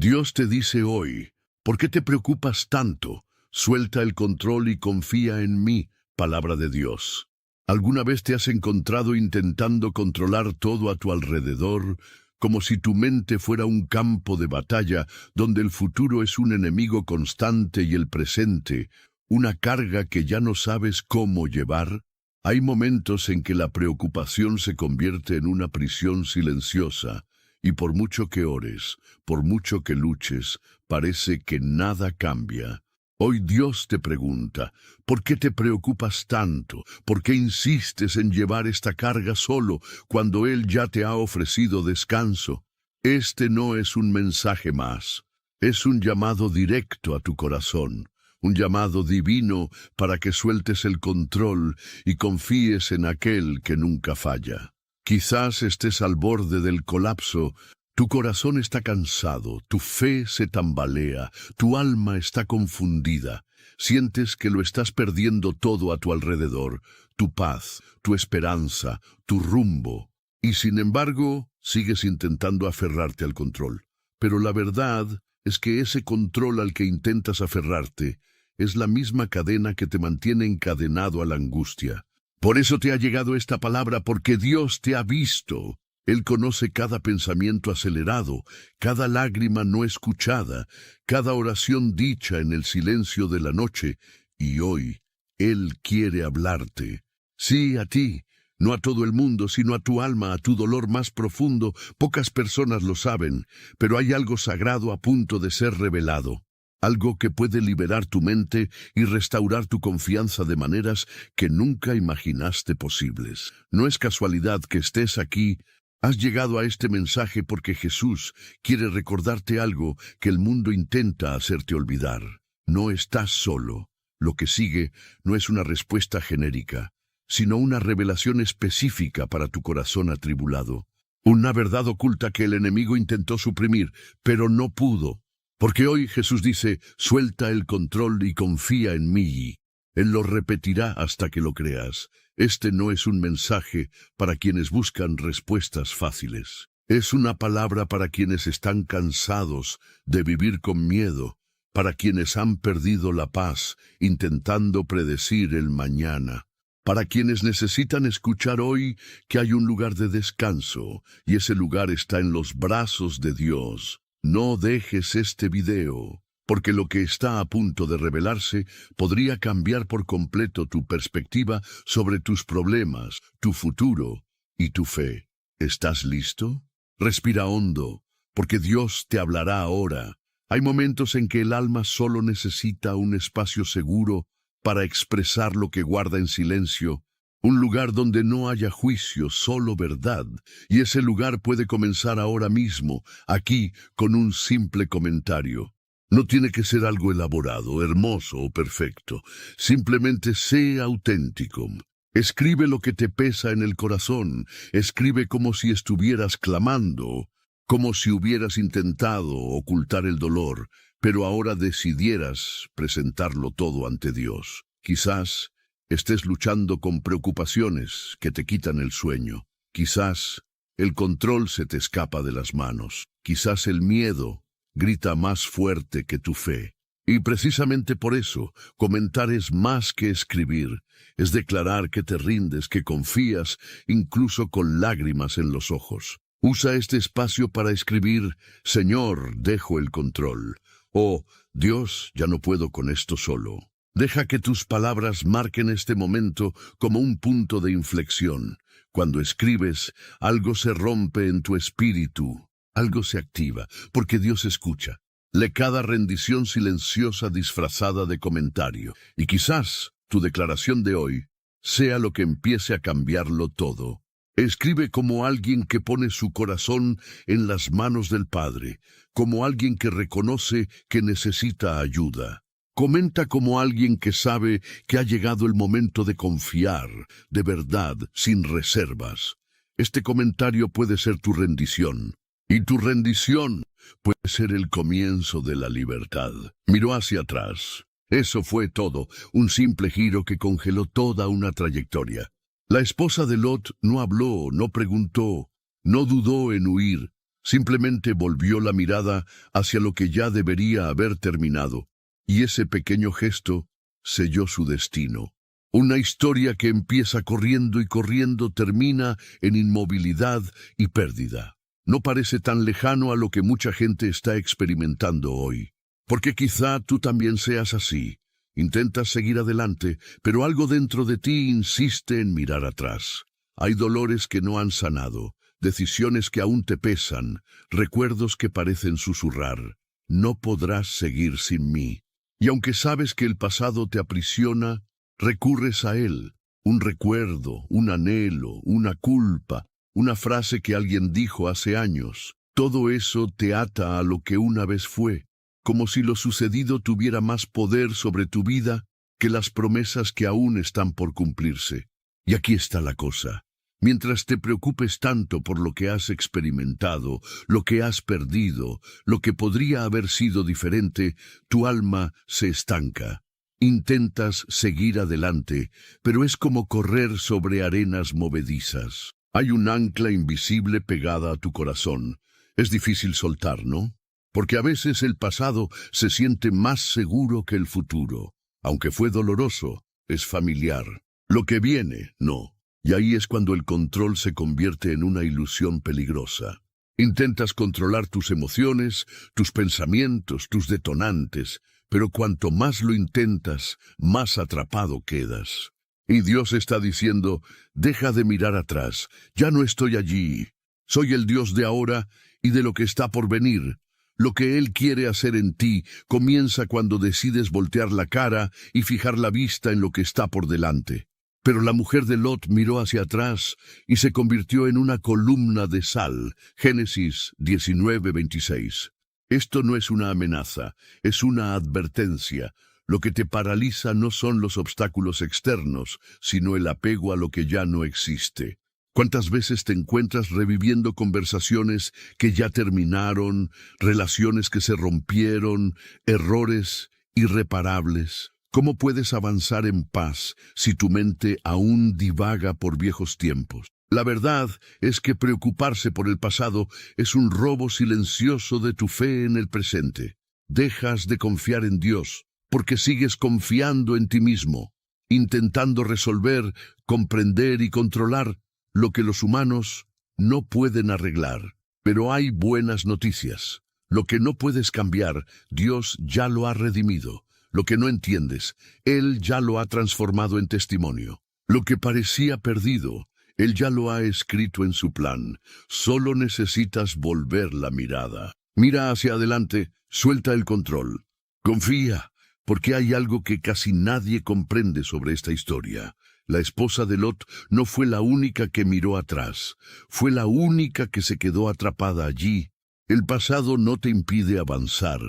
Dios te dice hoy, ¿por qué te preocupas tanto? Suelta el control y confía en mí, palabra de Dios. ¿Alguna vez te has encontrado intentando controlar todo a tu alrededor, como si tu mente fuera un campo de batalla donde el futuro es un enemigo constante y el presente, una carga que ya no sabes cómo llevar? Hay momentos en que la preocupación se convierte en una prisión silenciosa, y por mucho que ores, por mucho que luches, parece que nada cambia. Hoy Dios te pregunta, ¿por qué te preocupas tanto? ¿Por qué insistes en llevar esta carga solo cuando Él ya te ha ofrecido descanso? Este no es un mensaje más, es un llamado directo a tu corazón, un llamado divino para que sueltes el control y confíes en aquel que nunca falla. Quizás estés al borde del colapso. Tu corazón está cansado, tu fe se tambalea, tu alma está confundida. Sientes que lo estás perdiendo todo a tu alrededor, tu paz, tu esperanza, tu rumbo. Y sin embargo, sigues intentando aferrarte al control. Pero la verdad es que ese control al que intentas aferrarte es la misma cadena que te mantiene encadenado a la angustia. Por eso te ha llegado esta palabra, porque Dios te ha visto. Él conoce cada pensamiento acelerado, cada lágrima no escuchada, cada oración dicha en el silencio de la noche, y hoy Él quiere hablarte. Sí, a ti, no a todo el mundo, sino a tu alma, a tu dolor más profundo. Pocas personas lo saben, pero hay algo sagrado a punto de ser revelado. Algo que puede liberar tu mente y restaurar tu confianza de maneras que nunca imaginaste posibles. No es casualidad que estés aquí. Has llegado a este mensaje porque Jesús quiere recordarte algo que el mundo intenta hacerte olvidar. No estás solo. Lo que sigue no es una respuesta genérica, sino una revelación específica para tu corazón atribulado. Una verdad oculta que el enemigo intentó suprimir, pero no pudo. Porque hoy Jesús dice, suelta el control y confía en mí. Él lo repetirá hasta que lo creas. Este no es un mensaje para quienes buscan respuestas fáciles. Es una palabra para quienes están cansados de vivir con miedo, para quienes han perdido la paz intentando predecir el mañana, para quienes necesitan escuchar hoy que hay un lugar de descanso, y ese lugar está en los brazos de Dios. No dejes este video, porque lo que está a punto de revelarse podría cambiar por completo tu perspectiva sobre tus problemas, tu futuro y tu fe. ¿Estás listo? Respira hondo, porque Dios te hablará ahora. Hay momentos en que el alma solo necesita un espacio seguro para expresar lo que guarda en silencio, un lugar donde no haya juicio, solo verdad, y ese lugar puede comenzar ahora mismo, aquí, con un simple comentario. No tiene que ser algo elaborado, hermoso o perfecto. Simplemente sé auténtico. Escribe lo que te pesa en el corazón. Escribe como si estuvieras clamando, como si hubieras intentado ocultar el dolor, pero ahora decidieras presentarlo todo ante Dios. Quizás estés luchando con preocupaciones que te quitan el sueño. Quizás el control se te escapa de las manos. Quizás el miedo grita más fuerte que tu fe. Y precisamente por eso, comentar es más que escribir. Es declarar que te rindes, que confías, incluso con lágrimas en los ojos. Usa este espacio para escribir, Señor, dejo el control. O, Dios, ya no puedo con esto solo. Deja que tus palabras marquen este momento como un punto de inflexión. Cuando escribes, algo se rompe en tu espíritu, algo se activa, porque Dios escucha. Lee cada rendición silenciosa disfrazada de comentario, y quizás tu declaración de hoy sea lo que empiece a cambiarlo todo. Escribe como alguien que pone su corazón en las manos del Padre, como alguien que reconoce que necesita ayuda. Comenta como alguien que sabe que ha llegado el momento de confiar, de verdad, sin reservas. Este comentario puede ser tu rendición, y tu rendición puede ser el comienzo de la libertad. Miró hacia atrás. Eso fue todo, un simple giro que congeló toda una trayectoria. La esposa de Lot no habló, no preguntó, no dudó en huir. Simplemente volvió la mirada hacia lo que ya debería haber terminado, y ese pequeño gesto selló su destino. Una historia que empieza corriendo y corriendo termina en inmovilidad y pérdida. No parece tan lejano a lo que mucha gente está experimentando hoy. Porque quizá tú también seas así. Intentas seguir adelante, pero algo dentro de ti insiste en mirar atrás. Hay dolores que no han sanado, decisiones que aún te pesan, recuerdos que parecen susurrar. No podrás seguir sin mí. Y aunque sabes que el pasado te aprisiona, recurres a él. Un recuerdo, un anhelo, una culpa, una frase que alguien dijo hace años. Todo eso te ata a lo que una vez fue, como si lo sucedido tuviera más poder sobre tu vida que las promesas que aún están por cumplirse. Y aquí está la cosa. Mientras te preocupes tanto por lo que has experimentado, lo que has perdido, lo que podría haber sido diferente, tu alma se estanca. Intentas seguir adelante, pero es como correr sobre arenas movedizas. Hay un ancla invisible pegada a tu corazón. Es difícil soltar, ¿no? Porque a veces el pasado se siente más seguro que el futuro. Aunque fue doloroso, es familiar. Lo que viene, no. Y ahí es cuando el control se convierte en una ilusión peligrosa. Intentas controlar tus emociones, tus pensamientos, tus detonantes, pero cuanto más lo intentas, más atrapado quedas. Y Dios está diciendo, deja de mirar atrás, ya no estoy allí. Soy el Dios de ahora y de lo que está por venir. Lo que Él quiere hacer en ti comienza cuando decides voltear la cara y fijar la vista en lo que está por delante. Pero la mujer de Lot miró hacia atrás y se convirtió en una columna de sal. Génesis 19:26. Esto no es una amenaza, es una advertencia. Lo que te paraliza no son los obstáculos externos, sino el apego a lo que ya no existe. ¿Cuántas veces te encuentras reviviendo conversaciones que ya terminaron, relaciones que se rompieron, errores irreparables? ¿Cómo puedes avanzar en paz si tu mente aún divaga por viejos tiempos? La verdad es que preocuparse por el pasado es un robo silencioso de tu fe en el presente. Dejas de confiar en Dios porque sigues confiando en ti mismo, intentando resolver, comprender y controlar lo que los humanos no pueden arreglar. Pero hay buenas noticias. Lo que no puedes cambiar, Dios ya lo ha redimido. Lo que no entiendes, Él ya lo ha transformado en testimonio. Lo que parecía perdido, Él ya lo ha escrito en su plan. Solo necesitas volver la mirada. Mira hacia adelante, suelta el control. Confía, porque hay algo que casi nadie comprende sobre esta historia. La esposa de Lot no fue la única que miró atrás. Fue la única que se quedó atrapada allí. El pasado no te impide avanzar.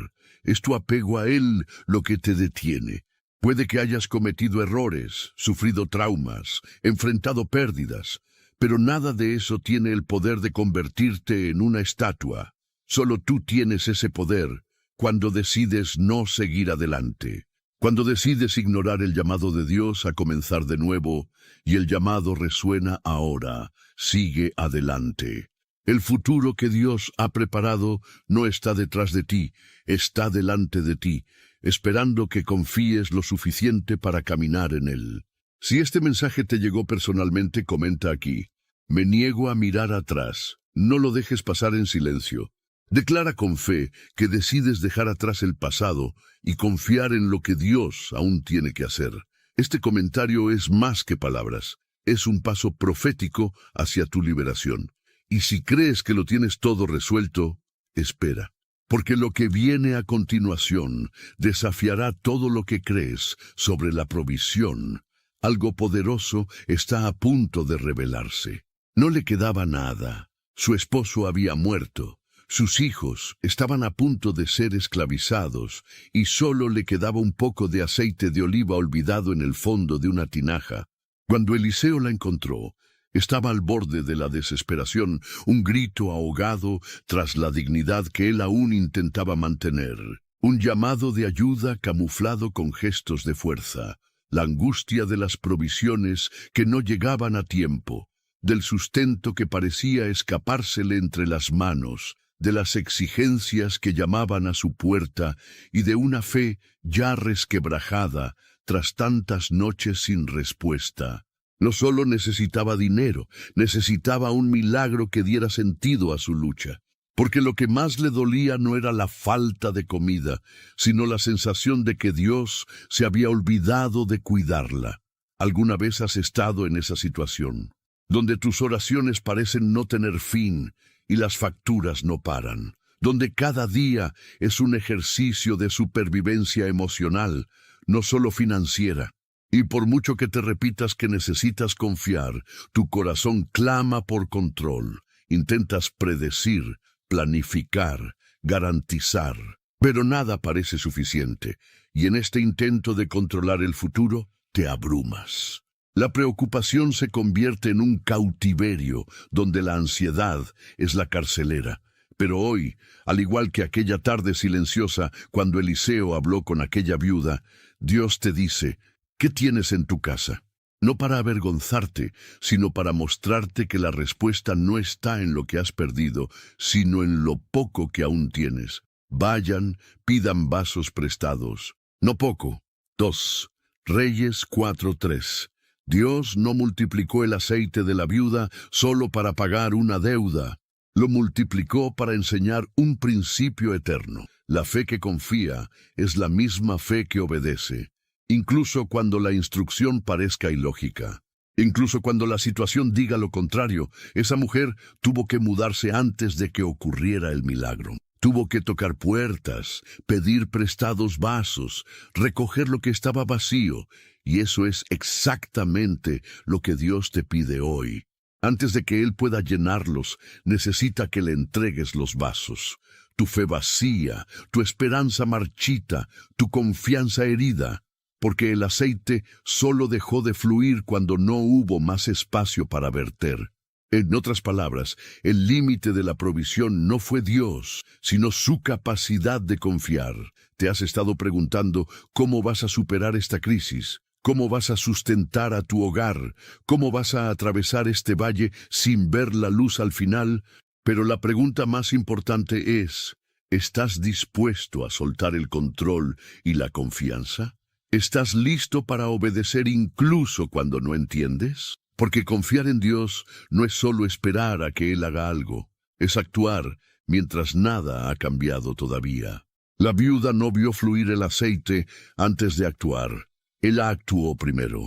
Es tu apego a él lo que te detiene. Puede que hayas cometido errores, sufrido traumas, enfrentado pérdidas, pero nada de eso tiene el poder de convertirte en una estatua. Solo tú tienes ese poder cuando decides no seguir adelante. Cuando decides ignorar el llamado de Dios a comenzar de nuevo, y el llamado resuena ahora, sigue adelante. El futuro que Dios ha preparado no está detrás de ti, está delante de ti, esperando que confíes lo suficiente para caminar en él. Si este mensaje te llegó personalmente, comenta aquí. Me niego a mirar atrás. No lo dejes pasar en silencio. Declara con fe que decides dejar atrás el pasado y confiar en lo que Dios aún tiene que hacer. Este comentario es más que palabras. Es un paso profético hacia tu liberación. Y si crees que lo tienes todo resuelto, espera, porque lo que viene a continuación desafiará todo lo que crees sobre la provisión. Algo poderoso está a punto de revelarse. No le quedaba nada. Su esposo había muerto. Sus hijos estaban a punto de ser esclavizados y solo le quedaba un poco de aceite de oliva olvidado en el fondo de una tinaja. Cuando Eliseo la encontró, estaba al borde de la desesperación, un grito ahogado tras la dignidad que él aún intentaba mantener. Un llamado de ayuda camuflado con gestos de fuerza. La angustia de las provisiones que no llegaban a tiempo. Del sustento que parecía escapársele entre las manos. de las exigencias que llamaban a su puerta y de una fe ya resquebrajada tras tantas noches sin respuesta. No solo necesitaba dinero, necesitaba un milagro que diera sentido a su lucha. Porque lo que más le dolía no era la falta de comida, sino la sensación de que Dios se había olvidado de cuidarla. ¿Alguna vez has estado en esa situación, donde tus oraciones parecen no tener fin y las facturas no paran? Donde cada día es un ejercicio de supervivencia emocional, no solo financiera. Y por mucho que te repitas que necesitas confiar, tu corazón clama por control. Intentas predecir, planificar, garantizar, pero nada parece suficiente, y en este intento de controlar el futuro, te abrumas. La preocupación se convierte en un cautiverio, donde la ansiedad es la carcelera. Pero hoy, al igual que aquella tarde silenciosa, cuando Eliseo habló con aquella viuda, Dios te dice, ¿qué tienes en tu casa? No para avergonzarte, sino para mostrarte que la respuesta no está en lo que has perdido, sino en lo poco que aún tienes. Vayan, pidan vasos prestados. No poco. 2. Reyes 4:3. Dios no multiplicó el aceite de la viuda solo para pagar una deuda. Lo multiplicó para enseñar un principio eterno. La fe que confía es la misma fe que obedece. Incluso cuando la instrucción parezca ilógica. Incluso cuando la situación diga lo contrario, esa mujer tuvo que mudarse antes de que ocurriera el milagro. Tuvo que tocar puertas, pedir prestados vasos, recoger lo que estaba vacío, y eso es exactamente lo que Dios te pide hoy. Antes de que Él pueda llenarlos, necesita que le entregues los vasos. Tu fe vacía, tu esperanza marchita, tu confianza herida. Porque el aceite solo dejó de fluir cuando no hubo más espacio para verter. En otras palabras, el límite de la provisión no fue Dios, sino su capacidad de confiar. Te has estado preguntando cómo vas a superar esta crisis, cómo vas a sustentar a tu hogar, cómo vas a atravesar este valle sin ver la luz al final. Pero la pregunta más importante es, ¿estás dispuesto a soltar el control y la confianza? ¿Estás listo para obedecer incluso cuando no entiendes? Porque confiar en Dios no es solo esperar a que Él haga algo, es actuar mientras nada ha cambiado todavía. La viuda no vio fluir el aceite antes de actuar. Él actuó primero.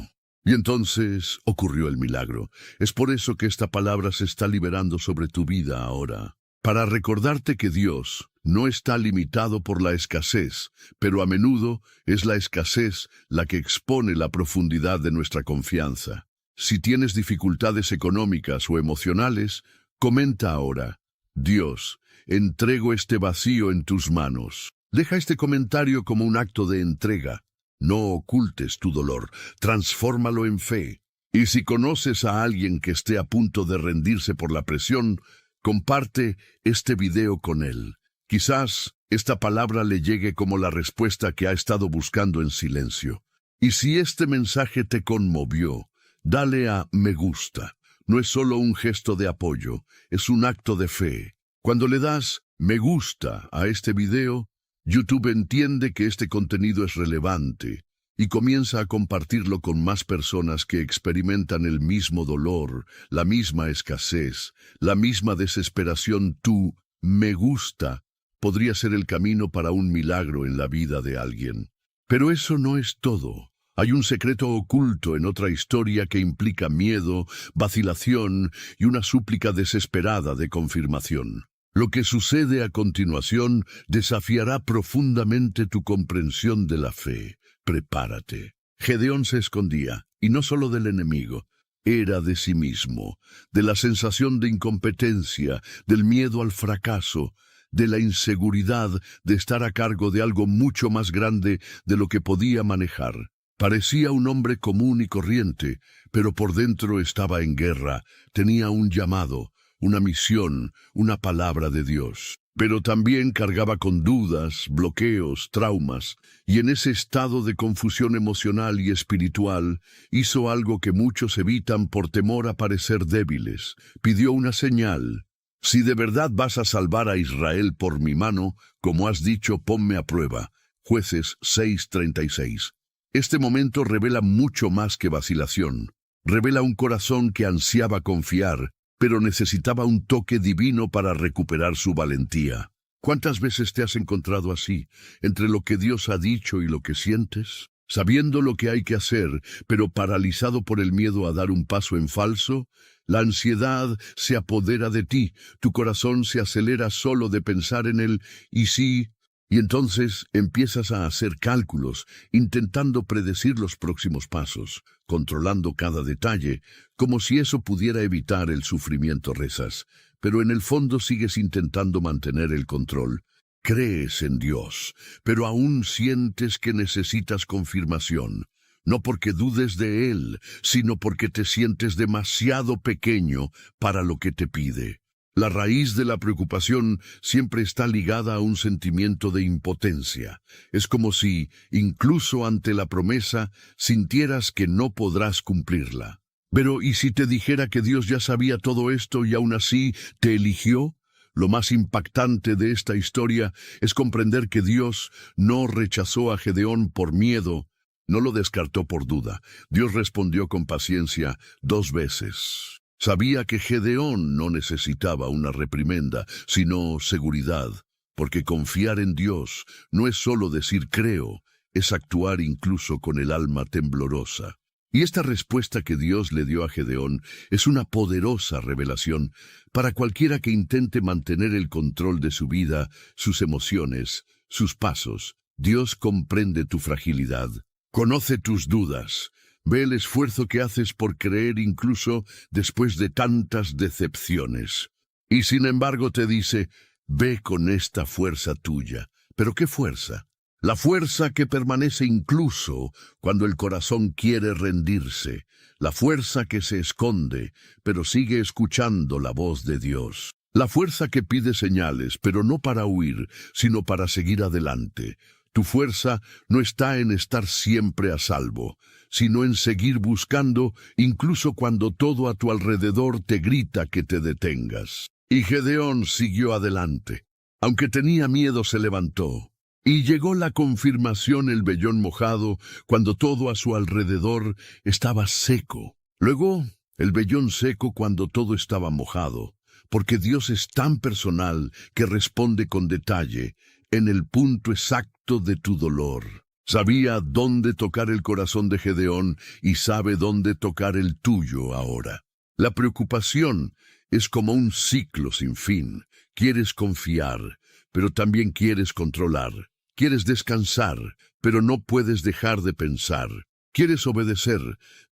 Y entonces ocurrió el milagro. Es por eso que esta palabra se está liberando sobre tu vida ahora. Para recordarte que Dios no está limitado por la escasez, pero a menudo es la escasez la que expone la profundidad de nuestra confianza. Si tienes dificultades económicas o emocionales, comenta ahora, Dios, entrego este vacío en tus manos. Deja este comentario como un acto de entrega. No ocultes tu dolor, transfórmalo en fe. Y si conoces a alguien que esté a punto de rendirse por la presión, comparte este video con él. Quizás esta palabra le llegue como la respuesta que ha estado buscando en silencio. Y si este mensaje te conmovió, dale a me gusta. No es solo un gesto de apoyo, es un acto de fe. Cuando le das me gusta a este video, YouTube entiende que este contenido es relevante y comienza a compartirlo con más personas que experimentan el mismo dolor, la misma escasez, la misma desesperación. Tu me gusta podría ser el camino para un milagro en la vida de alguien. Pero eso no es todo. Hay un secreto oculto en otra historia que implica miedo, vacilación y una súplica desesperada de confirmación. Lo que sucede a continuación desafiará profundamente tu comprensión de la fe. Prepárate. Gedeón se escondía, y no solo del enemigo, era de sí mismo, de la sensación de incompetencia, del miedo al fracaso, de la inseguridad de estar a cargo de algo mucho más grande de lo que podía manejar. Parecía un hombre común y corriente, pero por dentro estaba en guerra, tenía un llamado, una misión, una palabra de Dios. Pero también cargaba con dudas, bloqueos, traumas, y en ese estado de confusión emocional y espiritual, hizo algo que muchos evitan por temor a parecer débiles. Pidió una señal. Si de verdad vas a salvar a Israel por mi mano, como has dicho, ponme a prueba. Jueces 6:36. Este momento revela mucho más que vacilación. Revela un corazón que ansiaba confiar, pero necesitaba un toque divino para recuperar su valentía. ¿Cuántas veces te has encontrado así, entre lo que Dios ha dicho y lo que sientes? Sabiendo lo que hay que hacer, pero paralizado por el miedo a dar un paso en falso, la ansiedad se apodera de ti, tu corazón se acelera solo de pensar en él, y sí, y entonces empiezas a hacer cálculos, intentando predecir los próximos pasos, controlando cada detalle, como si eso pudiera evitar el sufrimiento. Rezas, pero en el fondo sigues intentando mantener el control. Crees en Dios, pero aún sientes que necesitas confirmación, no porque dudes de Él, sino porque te sientes demasiado pequeño para lo que te pide. La raíz de la preocupación siempre está ligada a un sentimiento de impotencia. Es como si, incluso ante la promesa, sintieras que no podrás cumplirla. Pero, ¿y si te dijera que Dios ya sabía todo esto y aún así te eligió? Lo más impactante de esta historia es comprender que Dios no rechazó a Gedeón por miedo, no lo descartó por duda. Dios respondió con paciencia 2 veces. Sabía que Gedeón no necesitaba una reprimenda, sino seguridad, porque confiar en Dios no es solo decir creo, es actuar incluso con el alma temblorosa. Y esta respuesta que Dios le dio a Gedeón es una poderosa revelación para cualquiera que intente mantener el control de su vida, sus emociones, sus pasos. Dios comprende tu fragilidad, conoce tus dudas, ve el esfuerzo que haces por creer incluso después de tantas decepciones. Y sin embargo te dice, ve con esta fuerza tuya. ¿Pero qué fuerza? La fuerza que permanece incluso cuando el corazón quiere rendirse, la fuerza que se esconde, pero sigue escuchando la voz de Dios. La fuerza que pide señales, pero no para huir, sino para seguir adelante. Tu fuerza no está en estar siempre a salvo, sino en seguir buscando, incluso cuando todo a tu alrededor te grita que te detengas. Y Gedeón siguió adelante. Aunque tenía miedo, se levantó. Y llegó la confirmación, el vellón mojado, cuando todo a su alrededor estaba seco. Luego, el vellón seco cuando todo estaba mojado, porque Dios es tan personal que responde con detalle, en el punto exacto de tu dolor. Sabía dónde tocar el corazón de Gedeón y sabe dónde tocar el tuyo ahora. La preocupación es como un ciclo sin fin. Quieres confiar, pero también quieres controlar. Quieres descansar, pero no puedes dejar de pensar. Quieres obedecer,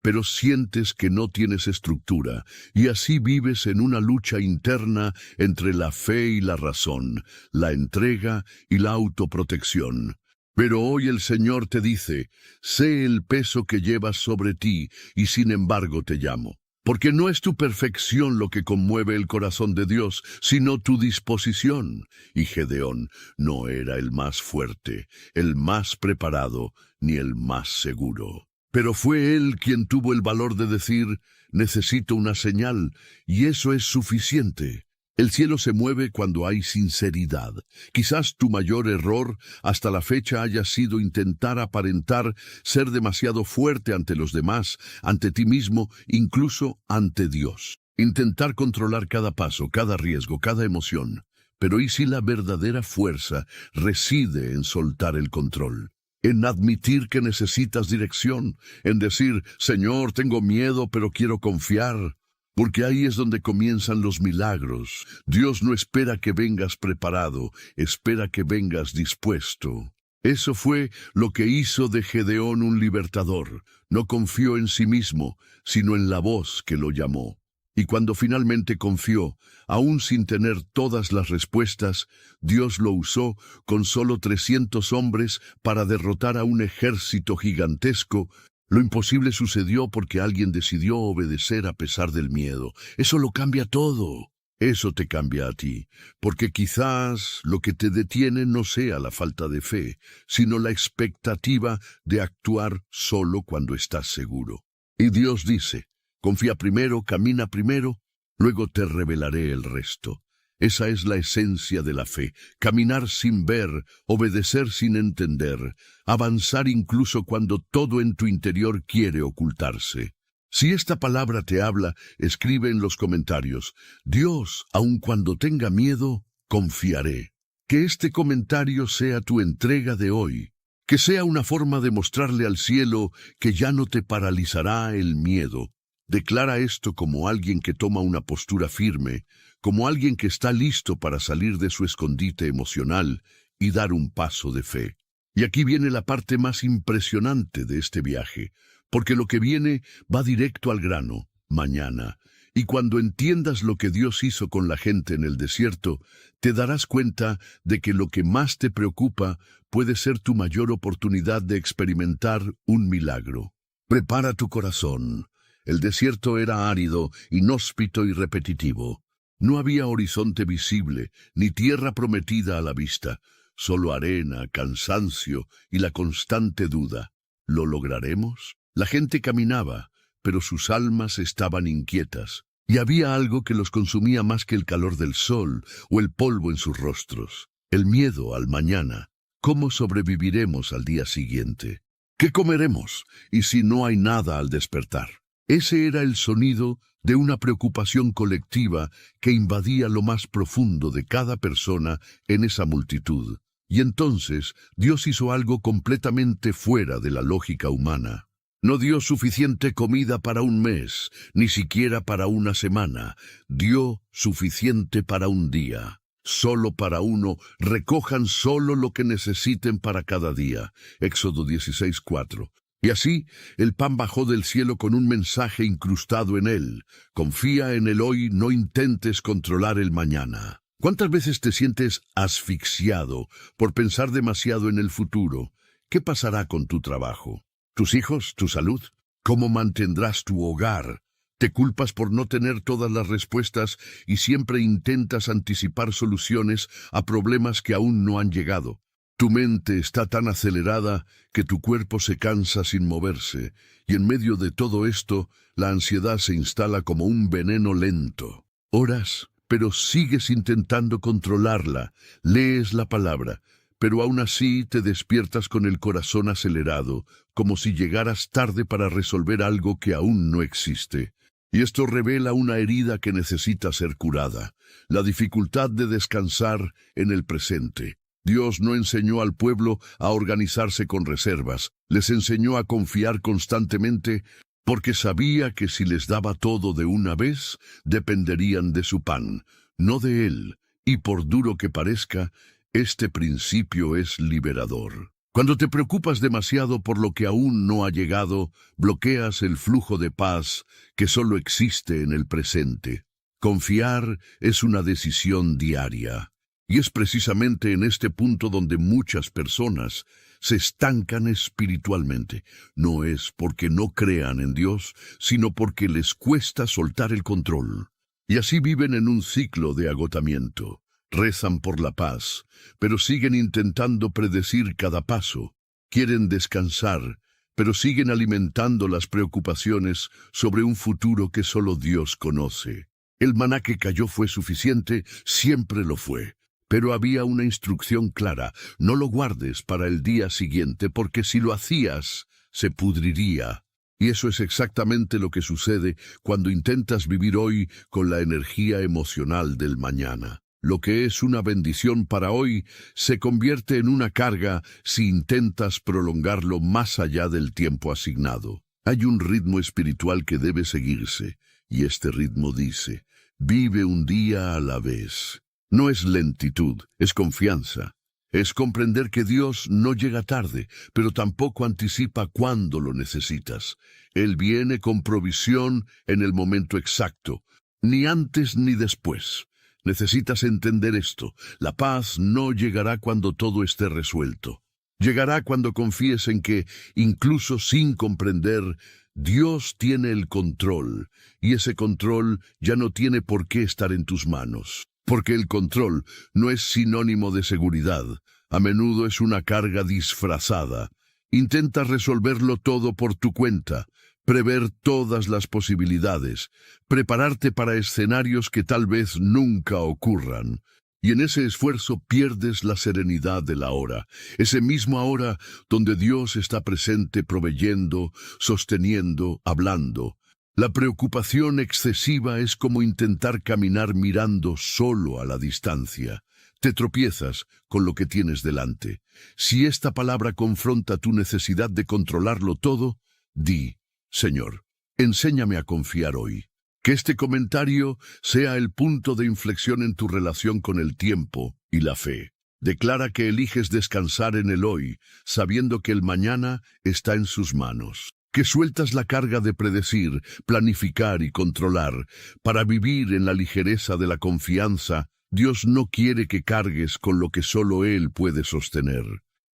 pero sientes que no tienes estructura, y así vives en una lucha interna entre la fe y la razón, la entrega y la autoprotección. Pero hoy el Señor te dice, sé el peso que llevas sobre ti, y sin embargo te llamo. Porque no es tu perfección lo que conmueve el corazón de Dios, sino tu disposición. Y Gedeón no era el más fuerte, el más preparado, ni el más seguro. Pero fue él quien tuvo el valor de decir, necesito una señal, y eso es suficiente. El cielo se mueve cuando hay sinceridad. Quizás tu mayor error hasta la fecha haya sido intentar aparentar ser demasiado fuerte ante los demás, ante ti mismo, incluso ante Dios. Intentar controlar cada paso, cada riesgo, cada emoción. Pero ¿y si la verdadera fuerza reside en soltar el control? En admitir que necesitas dirección, en decir, Señor, tengo miedo, pero quiero confiar. Porque ahí es donde comienzan los milagros. Dios no espera que vengas preparado, espera que vengas dispuesto. Eso fue lo que hizo de Gedeón un libertador. No confió en sí mismo, sino en la voz que lo llamó. Y cuando finalmente confió, aún sin tener todas las respuestas, Dios lo usó con solo 300 hombres para derrotar a un ejército gigantesco. Lo imposible sucedió porque alguien decidió obedecer a pesar del miedo. Eso lo cambia todo. Eso te cambia a ti, porque quizás lo que te detiene no sea la falta de fe, sino la expectativa de actuar solo cuando estás seguro. Y Dios dice, confía primero, camina primero, luego te revelaré el resto. Esa es la esencia de la fe: caminar sin ver, obedecer sin entender, avanzar incluso cuando todo en tu interior quiere ocultarse. Si esta palabra te habla, escribe en los comentarios: Dios, aun cuando tenga miedo, confiaré. Que este comentario sea tu entrega de hoy, que sea una forma de mostrarle al cielo que ya no te paralizará el miedo. Declara esto como alguien que toma una postura firme, como alguien que está listo para salir de su escondite emocional y dar un paso de fe. Y aquí viene la parte más impresionante de este viaje, porque lo que viene va directo al grano: mañana. Y cuando entiendas lo que Dios hizo con la gente en el desierto, te darás cuenta de que lo que más te preocupa puede ser tu mayor oportunidad de experimentar un milagro. Prepara tu corazón. El desierto era árido, inhóspito y repetitivo. No había horizonte visible, ni tierra prometida a la vista, solo arena, cansancio y la constante duda. ¿Lo lograremos? La gente caminaba, pero sus almas estaban inquietas, y había algo que los consumía más que el calor del sol o el polvo en sus rostros: el miedo al mañana. ¿Cómo sobreviviremos al día siguiente? ¿Qué comeremos? ¿Y si no hay nada al despertar? Ese era el sonido de una preocupación colectiva que invadía lo más profundo de cada persona en esa multitud. Y entonces Dios hizo algo completamente fuera de la lógica humana. No dio suficiente comida para un mes, ni siquiera para una semana. Dio suficiente para un día. Solo para uno. Recojan solo lo que necesiten para cada día. Éxodo 16:4. Y así, el pan bajó del cielo con un mensaje incrustado en él: confía en el hoy, no intentes controlar el mañana. ¿Cuántas veces te sientes asfixiado por pensar demasiado en el futuro? ¿Qué pasará con tu trabajo? ¿Tus hijos? ¿Tu salud? ¿Cómo mantendrás tu hogar? Te culpas por no tener todas las respuestas y siempre intentas anticipar soluciones a problemas que aún no han llegado. Tu mente está tan acelerada que tu cuerpo se cansa sin moverse, y en medio de todo esto, la ansiedad se instala como un veneno lento. Oras, pero sigues intentando controlarla. Lees la palabra, pero aún así te despiertas con el corazón acelerado, como si llegaras tarde para resolver algo que aún no existe. Y esto revela una herida que necesita ser curada: la dificultad de descansar en el presente. Dios no enseñó al pueblo a organizarse con reservas, les enseñó a confiar constantemente, porque sabía que si les daba todo de una vez, dependerían de su pan, no de él. Y por duro que parezca, este principio es liberador. Cuando te preocupas demasiado por lo que aún no ha llegado, bloqueas el flujo de paz que solo existe en el presente. Confiar es una decisión diaria. Y es precisamente en este punto donde muchas personas se estancan espiritualmente. No es porque no crean en Dios, sino porque les cuesta soltar el control. Y así viven en un ciclo de agotamiento. Rezan por la paz, pero siguen intentando predecir cada paso. Quieren descansar, pero siguen alimentando las preocupaciones sobre un futuro que solo Dios conoce. El maná que cayó fue suficiente, siempre lo fue. Pero había una instrucción clara: no lo guardes para el día siguiente, porque si lo hacías, se pudriría. Y eso es exactamente lo que sucede cuando intentas vivir hoy con la energía emocional del mañana. Lo que es una bendición para hoy se convierte en una carga si intentas prolongarlo más allá del tiempo asignado. Hay un ritmo espiritual que debe seguirse, y este ritmo dice: vive un día a la vez. No es lentitud, es confianza. Es comprender que Dios no llega tarde, pero tampoco anticipa cuándo lo necesitas. Él viene con provisión en el momento exacto, ni antes ni después. Necesitas entender esto: la paz no llegará cuando todo esté resuelto. Llegará cuando confíes en que, incluso sin comprender, Dios tiene el control, y ese control ya no tiene por qué estar en tus manos. Porque el control no es sinónimo de seguridad, a menudo es una carga disfrazada. Intentas resolverlo todo por tu cuenta, prever todas las posibilidades, prepararte para escenarios que tal vez nunca ocurran. Y en ese esfuerzo pierdes la serenidad del ahora, ese mismo ahora donde Dios está presente proveyendo, sosteniendo, hablando. La preocupación excesiva es como intentar caminar mirando solo a la distancia. Te tropiezas con lo que tienes delante. Si esta palabra confronta tu necesidad de controlarlo todo, di: Señor, enséñame a confiar hoy. Que este comentario sea el punto de inflexión en tu relación con el tiempo y la fe. Declara que eliges descansar en el hoy, sabiendo que el mañana está en sus manos. Que sueltas la carga de predecir, planificar y controlar, para vivir en la ligereza de la confianza. Dios no quiere que cargues con lo que solo Él puede sostener.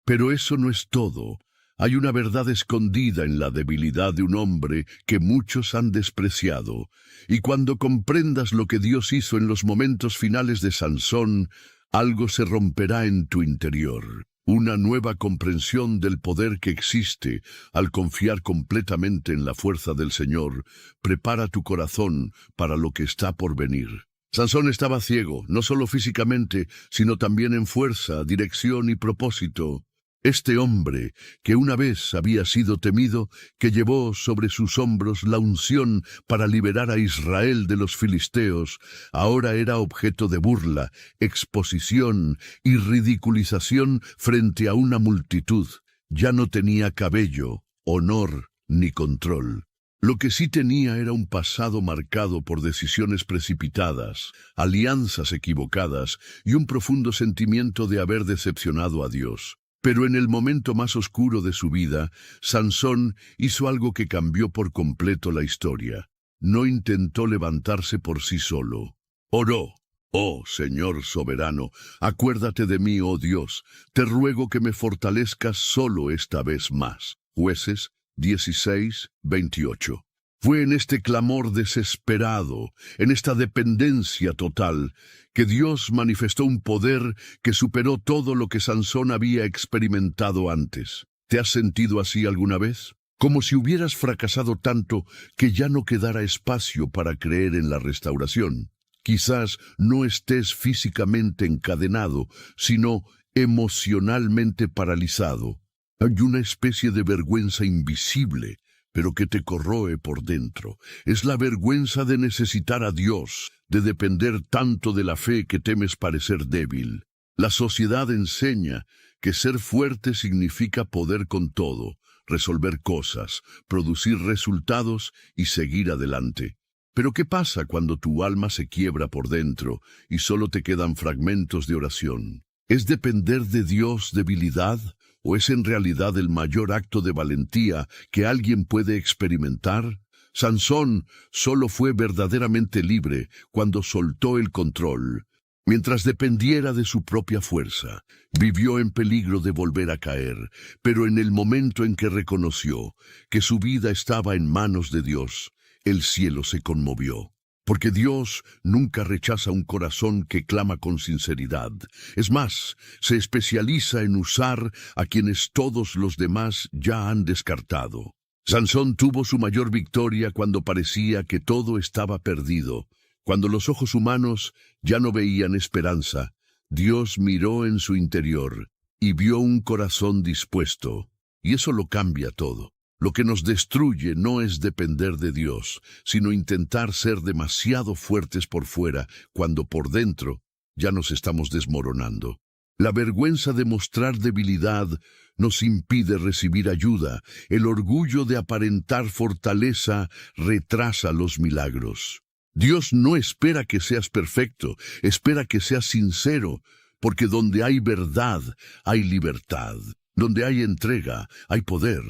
Pero eso no es todo. Hay una verdad escondida en la debilidad de un hombre que muchos han despreciado. Y cuando comprendas lo que Dios hizo en los momentos finales de Sansón, algo se romperá en tu interior. Una nueva comprensión del poder que existe al confiar completamente en la fuerza del Señor prepara tu corazón para lo que está por venir. Sansón estaba ciego, no solo físicamente, sino también en fuerza, dirección y propósito. Este hombre, que una vez había sido temido, que llevó sobre sus hombros la unción para liberar a Israel de los filisteos, ahora era objeto de burla, exposición y ridiculización frente a una multitud. Ya no tenía cabello, honor ni control. Lo que sí tenía era un pasado marcado por decisiones precipitadas, alianzas equivocadas y un profundo sentimiento de haber decepcionado a Dios. Pero en el momento más oscuro de su vida, Sansón hizo algo que cambió por completo la historia. No intentó levantarse por sí solo. Oró: Oh Señor soberano, acuérdate de mí, oh Dios. Te ruego que me fortalezcas solo esta vez más. Jueces 16:28. Fue en este clamor desesperado, en esta dependencia total, que Dios manifestó un poder que superó todo lo que Sansón había experimentado antes. ¿Te has sentido así alguna vez? Como si hubieras fracasado tanto que ya no quedara espacio para creer en la restauración. Quizás no estés físicamente encadenado, sino emocionalmente paralizado. Hay una especie de vergüenza invisible, pero que te corroe por dentro. Es la vergüenza de necesitar a Dios, de depender tanto de la fe que temes parecer débil. La sociedad enseña que ser fuerte significa poder con todo, resolver cosas, producir resultados y seguir adelante. Pero ¿qué pasa cuando tu alma se quiebra por dentro y solo te quedan fragmentos de oración? ¿Es depender de Dios debilidad? ¿O es en realidad el mayor acto de valentía que alguien puede experimentar? Sansón solo fue verdaderamente libre cuando soltó el control. Mientras dependiera de su propia fuerza, vivió en peligro de volver a caer, pero en el momento en que reconoció que su vida estaba en manos de Dios, el cielo se conmovió. Porque Dios nunca rechaza un corazón que clama con sinceridad. Es más, se especializa en usar a quienes todos los demás ya han descartado. Sansón tuvo su mayor victoria cuando parecía que todo estaba perdido. Cuando los ojos humanos ya no veían esperanza, Dios miró en su interior y vio un corazón dispuesto. Y eso lo cambia todo. Lo que nos destruye no es depender de Dios, sino intentar ser demasiado fuertes por fuera, cuando por dentro ya nos estamos desmoronando. La vergüenza de mostrar debilidad nos impide recibir ayuda. El orgullo de aparentar fortaleza retrasa los milagros. Dios no espera que seas perfecto, espera que seas sincero, porque donde hay verdad, hay libertad. Donde hay entrega, hay poder,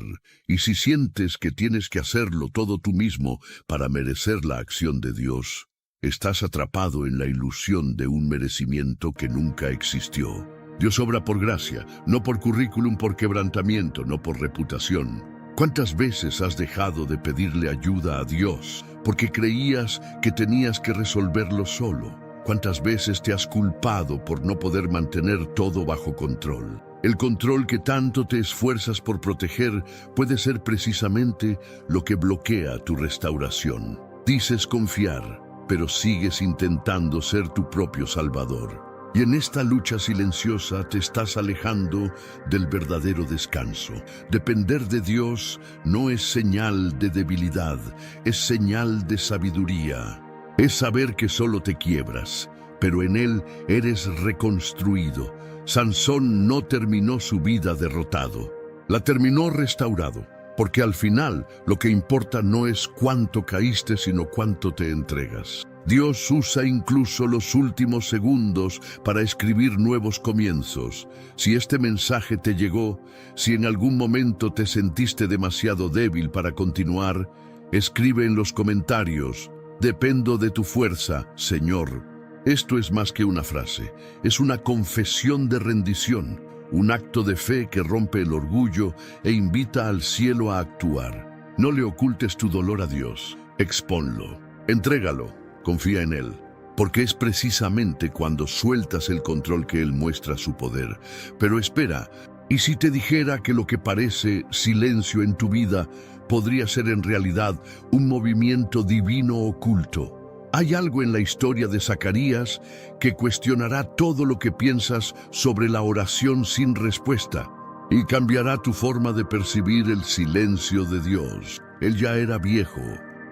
y si sientes que tienes que hacerlo todo tú mismo para merecer la acción de Dios, estás atrapado en la ilusión de un merecimiento que nunca existió. Dios obra por gracia, no por currículum, por quebrantamiento, no por reputación. ¿Cuántas veces has dejado de pedirle ayuda a Dios porque creías que tenías que resolverlo solo? ¿Cuántas veces te has culpado por no poder mantener todo bajo control? El control que tanto te esfuerzas por proteger puede ser precisamente lo que bloquea tu restauración. Dices confiar, pero sigues intentando ser tu propio salvador. Y en esta lucha silenciosa te estás alejando del verdadero descanso. Depender de Dios no es señal de debilidad, es señal de sabiduría. Es saber que solo te quiebras, pero en Él eres reconstruido. Sansón no terminó su vida derrotado, la terminó restaurado, porque al final lo que importa no es cuánto caíste, sino cuánto te entregas. Dios usa incluso los últimos segundos para escribir nuevos comienzos. Si este mensaje te llegó, si en algún momento te sentiste demasiado débil para continuar, escribe en los comentarios: dependo de tu fuerza, Señor. Esto es más que una frase, es una confesión de rendición, un acto de fe que rompe el orgullo e invita al cielo a actuar. No le ocultes tu dolor a Dios, expónlo, entrégalo. Confía en Él, porque es precisamente cuando sueltas el control que Él muestra su poder. Pero espera, ¿y si te dijera que lo que parece silencio en tu vida podría ser en realidad un movimiento divino oculto? Hay algo en la historia de Zacarías que cuestionará todo lo que piensas sobre la oración sin respuesta y cambiará tu forma de percibir el silencio de Dios. Él ya era viejo,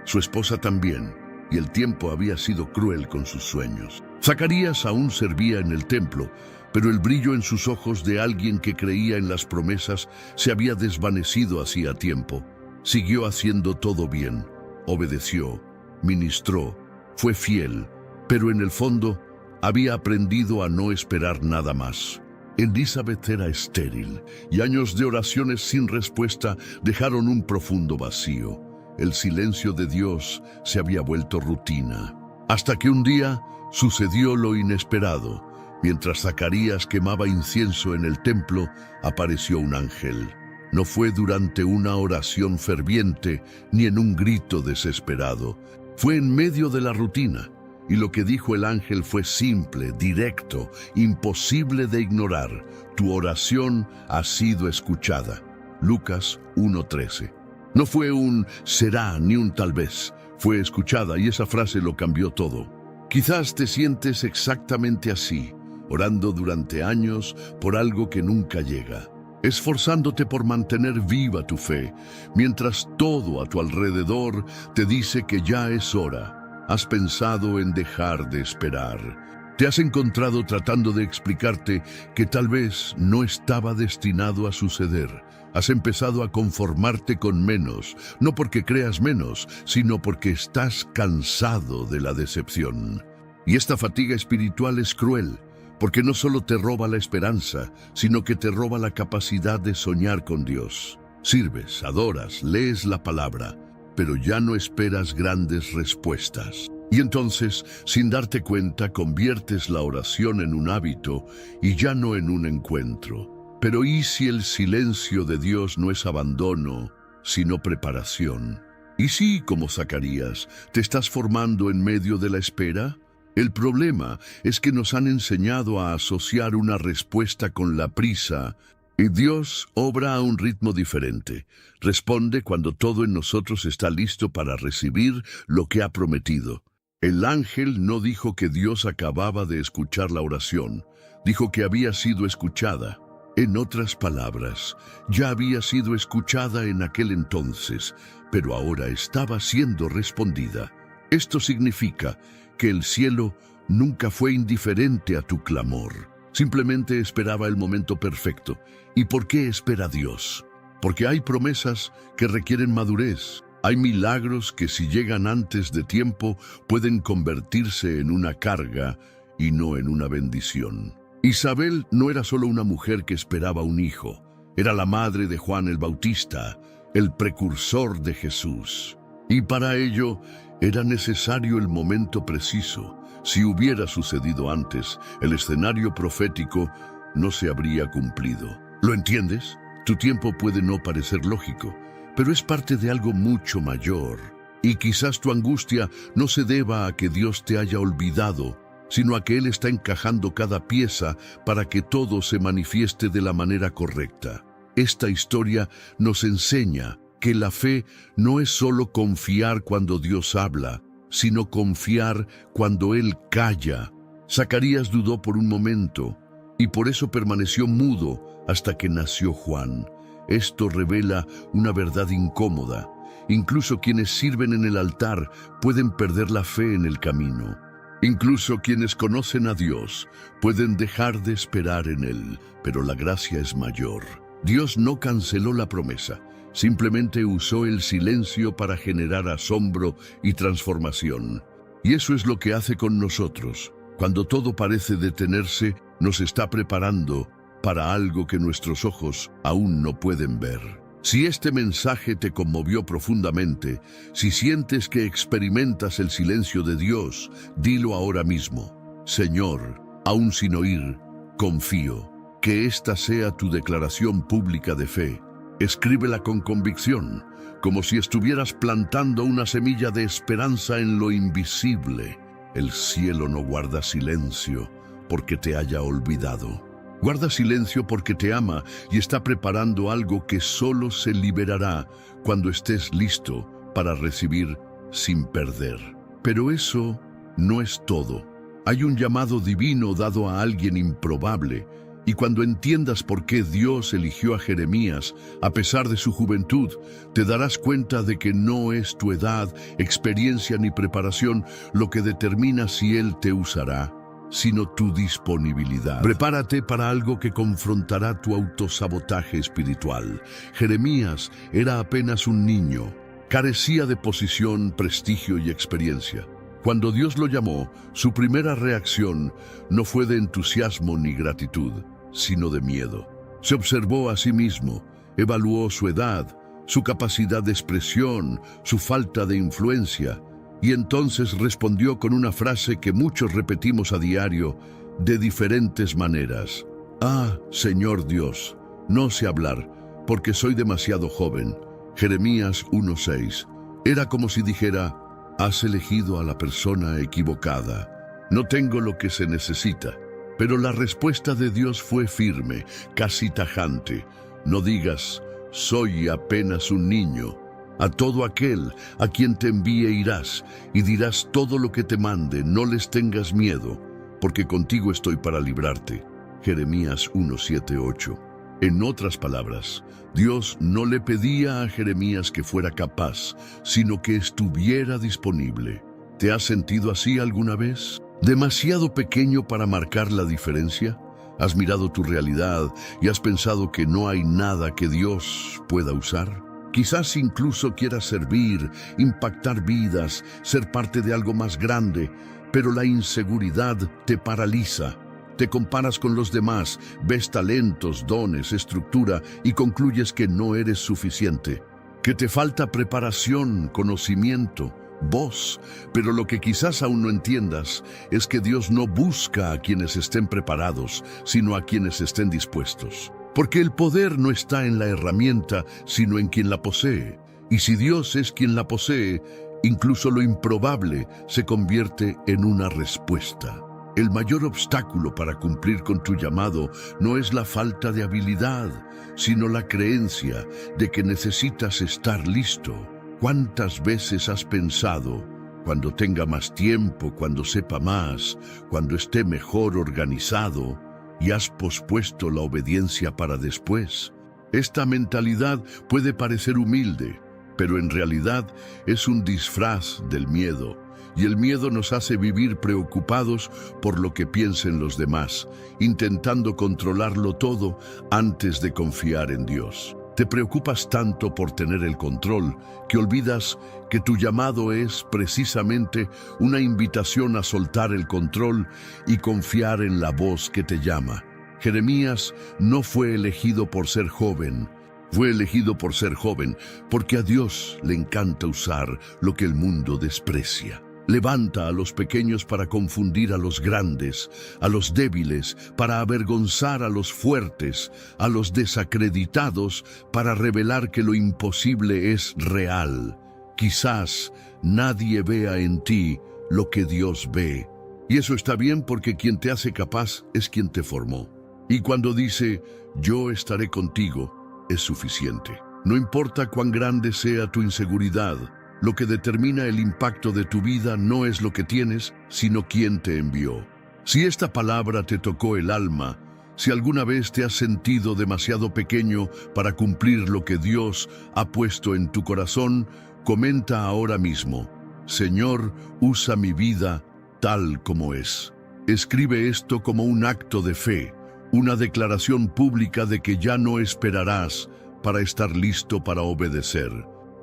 su esposa también, y el tiempo había sido cruel con sus sueños. Zacarías aún servía en el templo, pero el brillo en sus ojos de alguien que creía en las promesas se había desvanecido hacía tiempo. Siguió haciendo todo bien, obedeció, ministró, fue fiel, pero en el fondo había aprendido a no esperar nada más. Elizabeth era estéril, y años de oraciones sin respuesta dejaron un profundo vacío. El silencio de Dios se había vuelto rutina, hasta que un día sucedió lo inesperado. Mientras Zacarías quemaba incienso en el templo, apareció un ángel. No fue durante una oración ferviente ni en un grito desesperado. Fue en medio de la rutina, y lo que dijo el ángel fue simple, directo, imposible de ignorar. Tu oración ha sido escuchada. Lucas 1:13. No fue un será ni un tal vez, fue escuchada, y esa frase lo cambió todo. Quizás te sientes exactamente así, orando durante años por algo que nunca llega, esforzándote por mantener viva tu fe, mientras todo a tu alrededor te dice que ya es hora. Has pensado en dejar de esperar. Te has encontrado tratando de explicarte que tal vez no estaba destinado a suceder. Has empezado a conformarte con menos, no porque creas menos, sino porque estás cansado de la decepción. Y esta fatiga espiritual es cruel, porque no solo te roba la esperanza, sino que te roba la capacidad de soñar con Dios. Sirves, adoras, lees la palabra, pero ya no esperas grandes respuestas. Y entonces, sin darte cuenta, conviertes la oración en un hábito y ya no en un encuentro. Pero ¿y si el silencio de Dios no es abandono, sino preparación? ¿Y si, como Zacarías, te estás formando en medio de la espera? El problema es que nos han enseñado a asociar una respuesta con la prisa, y Dios obra a un ritmo diferente. Responde cuando todo en nosotros está listo para recibir lo que ha prometido. El ángel no dijo que Dios acababa de escuchar la oración, dijo que había sido escuchada. En otras palabras, ya había sido escuchada en aquel entonces, pero ahora estaba siendo respondida. Esto significa que el cielo nunca fue indiferente a tu clamor. Simplemente esperaba el momento perfecto. ¿Y por qué espera Dios? Porque hay promesas que requieren madurez. Hay milagros que si llegan antes de tiempo pueden convertirse en una carga y no en una bendición. Isabel no era solo una mujer que esperaba un hijo, era la madre de Juan el Bautista, el precursor de Jesús. Y para ello era necesario el momento preciso. Si hubiera sucedido antes, el escenario profético no se habría cumplido. ¿Lo entiendes? Tu tiempo puede no parecer lógico, pero es parte de algo mucho mayor. Y quizás tu angustia no se deba a que Dios te haya olvidado, sino a que Él está encajando cada pieza para que todo se manifieste de la manera correcta. Esta historia nos enseña que la fe no es solo confiar cuando Dios habla, sino confiar cuando Él calla. Zacarías dudó por un momento y por eso permaneció mudo hasta que nació Juan. Esto revela una verdad incómoda. Incluso quienes sirven en el altar pueden perder la fe en el camino. Incluso quienes conocen a Dios pueden dejar de esperar en Él, pero la gracia es mayor. Dios no canceló la promesa, simplemente usó el silencio para generar asombro y transformación. Y eso es lo que hace con nosotros. Cuando todo parece detenerse, nos está preparando para algo que nuestros ojos aún no pueden ver. Si este mensaje te conmovió profundamente, si sientes que experimentas el silencio de Dios, dilo ahora mismo. Señor, aún sin oír, confío. Que esta sea tu declaración pública de fe. Escríbela con convicción, como si estuvieras plantando una semilla de esperanza en lo invisible. El cielo no guarda silencio porque te haya olvidado. Guarda silencio porque te ama y está preparando algo que solo se liberará cuando estés listo para recibir sin perder. Pero eso no es todo. Hay un llamado divino dado a alguien improbable, y cuando entiendas por qué Dios eligió a Jeremías a pesar de su juventud, te darás cuenta de que no es tu edad, experiencia ni preparación lo que determina si Él te usará, sino tu disponibilidad. Prepárate para algo que confrontará tu autosabotaje espiritual. Jeremías era apenas un niño, carecía de posición, prestigio y experiencia. Cuando Dios lo llamó, su primera reacción no fue de entusiasmo ni gratitud, sino de miedo. Se observó a sí mismo, evaluó su edad, su capacidad de expresión, su falta de influencia, y entonces respondió con una frase que muchos repetimos a diario de diferentes maneras. Ah, Señor Dios, no sé hablar, porque soy demasiado joven. Jeremías 1:6. Era como si dijera, has elegido a la persona equivocada. No tengo lo que se necesita. Pero la respuesta de Dios fue firme, casi tajante. No digas, soy apenas un niño. A todo aquel a quien te envíe irás, y dirás todo lo que te mande, no les tengas miedo, porque contigo estoy para librarte. Jeremías 1:7-8. En otras palabras, Dios no le pedía a Jeremías que fuera capaz, sino que estuviera disponible. ¿Te has sentido así alguna vez? ¿Demasiado pequeño para marcar la diferencia? ¿Has mirado tu realidad y has pensado que no hay nada que Dios pueda usar? Quizás incluso quieras servir, impactar vidas, ser parte de algo más grande, pero la inseguridad te paraliza. Te comparas con los demás, ves talentos, dones, estructura y concluyes que no eres suficiente, que te falta preparación, conocimiento, voz. Pero lo que quizás aún no entiendas es que Dios no busca a quienes estén preparados, sino a quienes estén dispuestos. Porque el poder no está en la herramienta, sino en quien la posee. Y si Dios es quien la posee, incluso lo improbable se convierte en una respuesta. El mayor obstáculo para cumplir con tu llamado no es la falta de habilidad, sino la creencia de que necesitas estar listo. ¿Cuántas veces has pensado, cuando tenga más tiempo, cuando sepa más, cuando esté mejor organizado, y has pospuesto la obediencia para después? Esta mentalidad puede parecer humilde, pero en realidad es un disfraz del miedo. Y el miedo nos hace vivir preocupados por lo que piensen los demás, intentando controlarlo todo antes de confiar en Dios. Te preocupas tanto por tener el control que olvidas que tu llamado es precisamente una invitación a soltar el control y confiar en la voz que te llama. Jeremías no fue elegido por ser joven, fue elegido por ser joven porque a Dios le encanta usar lo que el mundo desprecia. Levanta a los pequeños para confundir a los grandes, a los débiles para avergonzar a los fuertes, a los desacreditados para revelar que lo imposible es real. Quizás nadie vea en ti lo que Dios ve, Y eso está bien porque quien te hace capaz es quien te formó. Y cuando dice, yo estaré contigo, es suficiente. No importa cuán grande sea tu inseguridad, lo que determina el impacto de tu vida no es lo que tienes, sino quién te envió. Si esta palabra te tocó el alma, si alguna vez te has sentido demasiado pequeño para cumplir lo que Dios ha puesto en tu corazón, comenta ahora mismo, Señor, usa mi vida tal como es. Escribe esto como un acto de fe, una declaración pública de que ya no esperarás para estar listo para obedecer.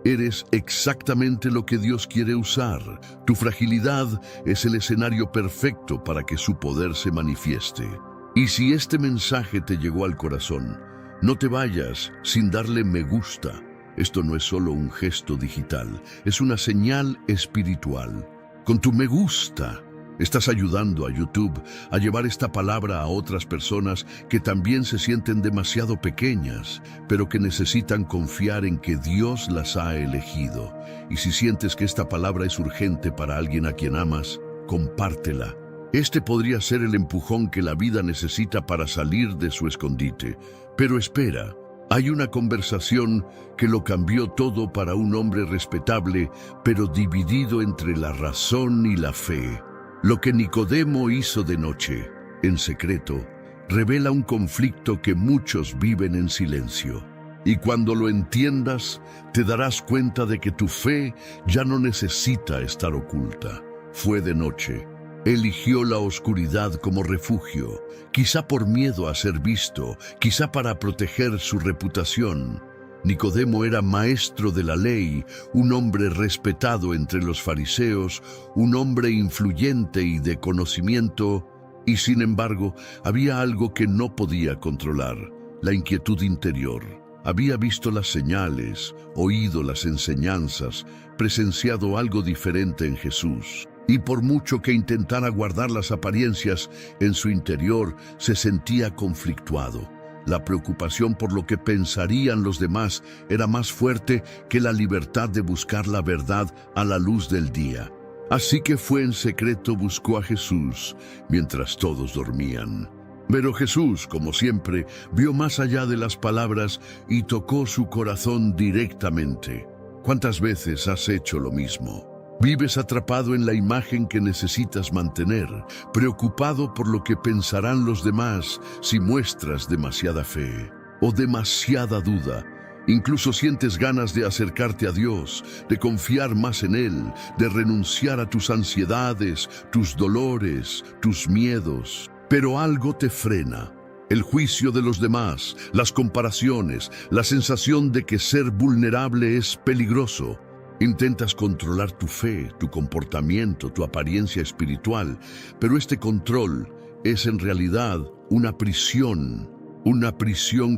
Eres exactamente lo que Dios quiere usar. Tu fragilidad es el escenario perfecto para que su poder se manifieste. Y si este mensaje te llegó al corazón, no te vayas sin darle me gusta. Esto no es solo un gesto digital, es una señal espiritual. Con tu me gusta, estás ayudando a YouTube a llevar esta palabra a otras personas que también se sienten demasiado pequeñas, pero que necesitan confiar en que Dios las ha elegido. Y si sientes que esta palabra es urgente para alguien a quien amas, compártela. Este podría ser el empujón que la vida necesita para salir de su escondite. Pero espera, hay una conversación que lo cambió todo para un hombre respetable, pero dividido entre la razón y la fe. Lo que Nicodemo hizo de noche, en secreto, revela un conflicto que muchos viven en silencio. Y cuando lo entiendas, te darás cuenta de que tu fe ya no necesita estar oculta. Fue de noche. Eligió la oscuridad como refugio, quizá por miedo a ser visto, quizá para proteger su reputación. Nicodemo era maestro de la ley, un hombre respetado entre los fariseos, un hombre influyente y de conocimiento, y sin embargo, había algo que no podía controlar, la inquietud interior. Había visto las señales, oído las enseñanzas, presenciado algo diferente en Jesús. Y por mucho que intentara guardar las apariencias, en su interior se sentía conflictuado. La preocupación por lo que pensarían los demás era más fuerte que la libertad de buscar la verdad a la luz del día. Así que fue en secreto, buscó a Jesús mientras todos dormían. Pero Jesús, como siempre, vio más allá de las palabras y tocó su corazón directamente. ¿Cuántas veces has hecho lo mismo? Vives atrapado en la imagen que necesitas mantener, preocupado por lo que pensarán los demás si muestras demasiada fe o demasiada duda. Incluso sientes ganas de acercarte a Dios, de confiar más en Él, de renunciar a tus ansiedades, tus dolores, tus miedos. Pero algo te frena. El juicio de los demás, las comparaciones, la sensación de que ser vulnerable es peligroso. Intentas controlar tu fe, tu comportamiento, tu apariencia espiritual, pero este control es en realidad una prisión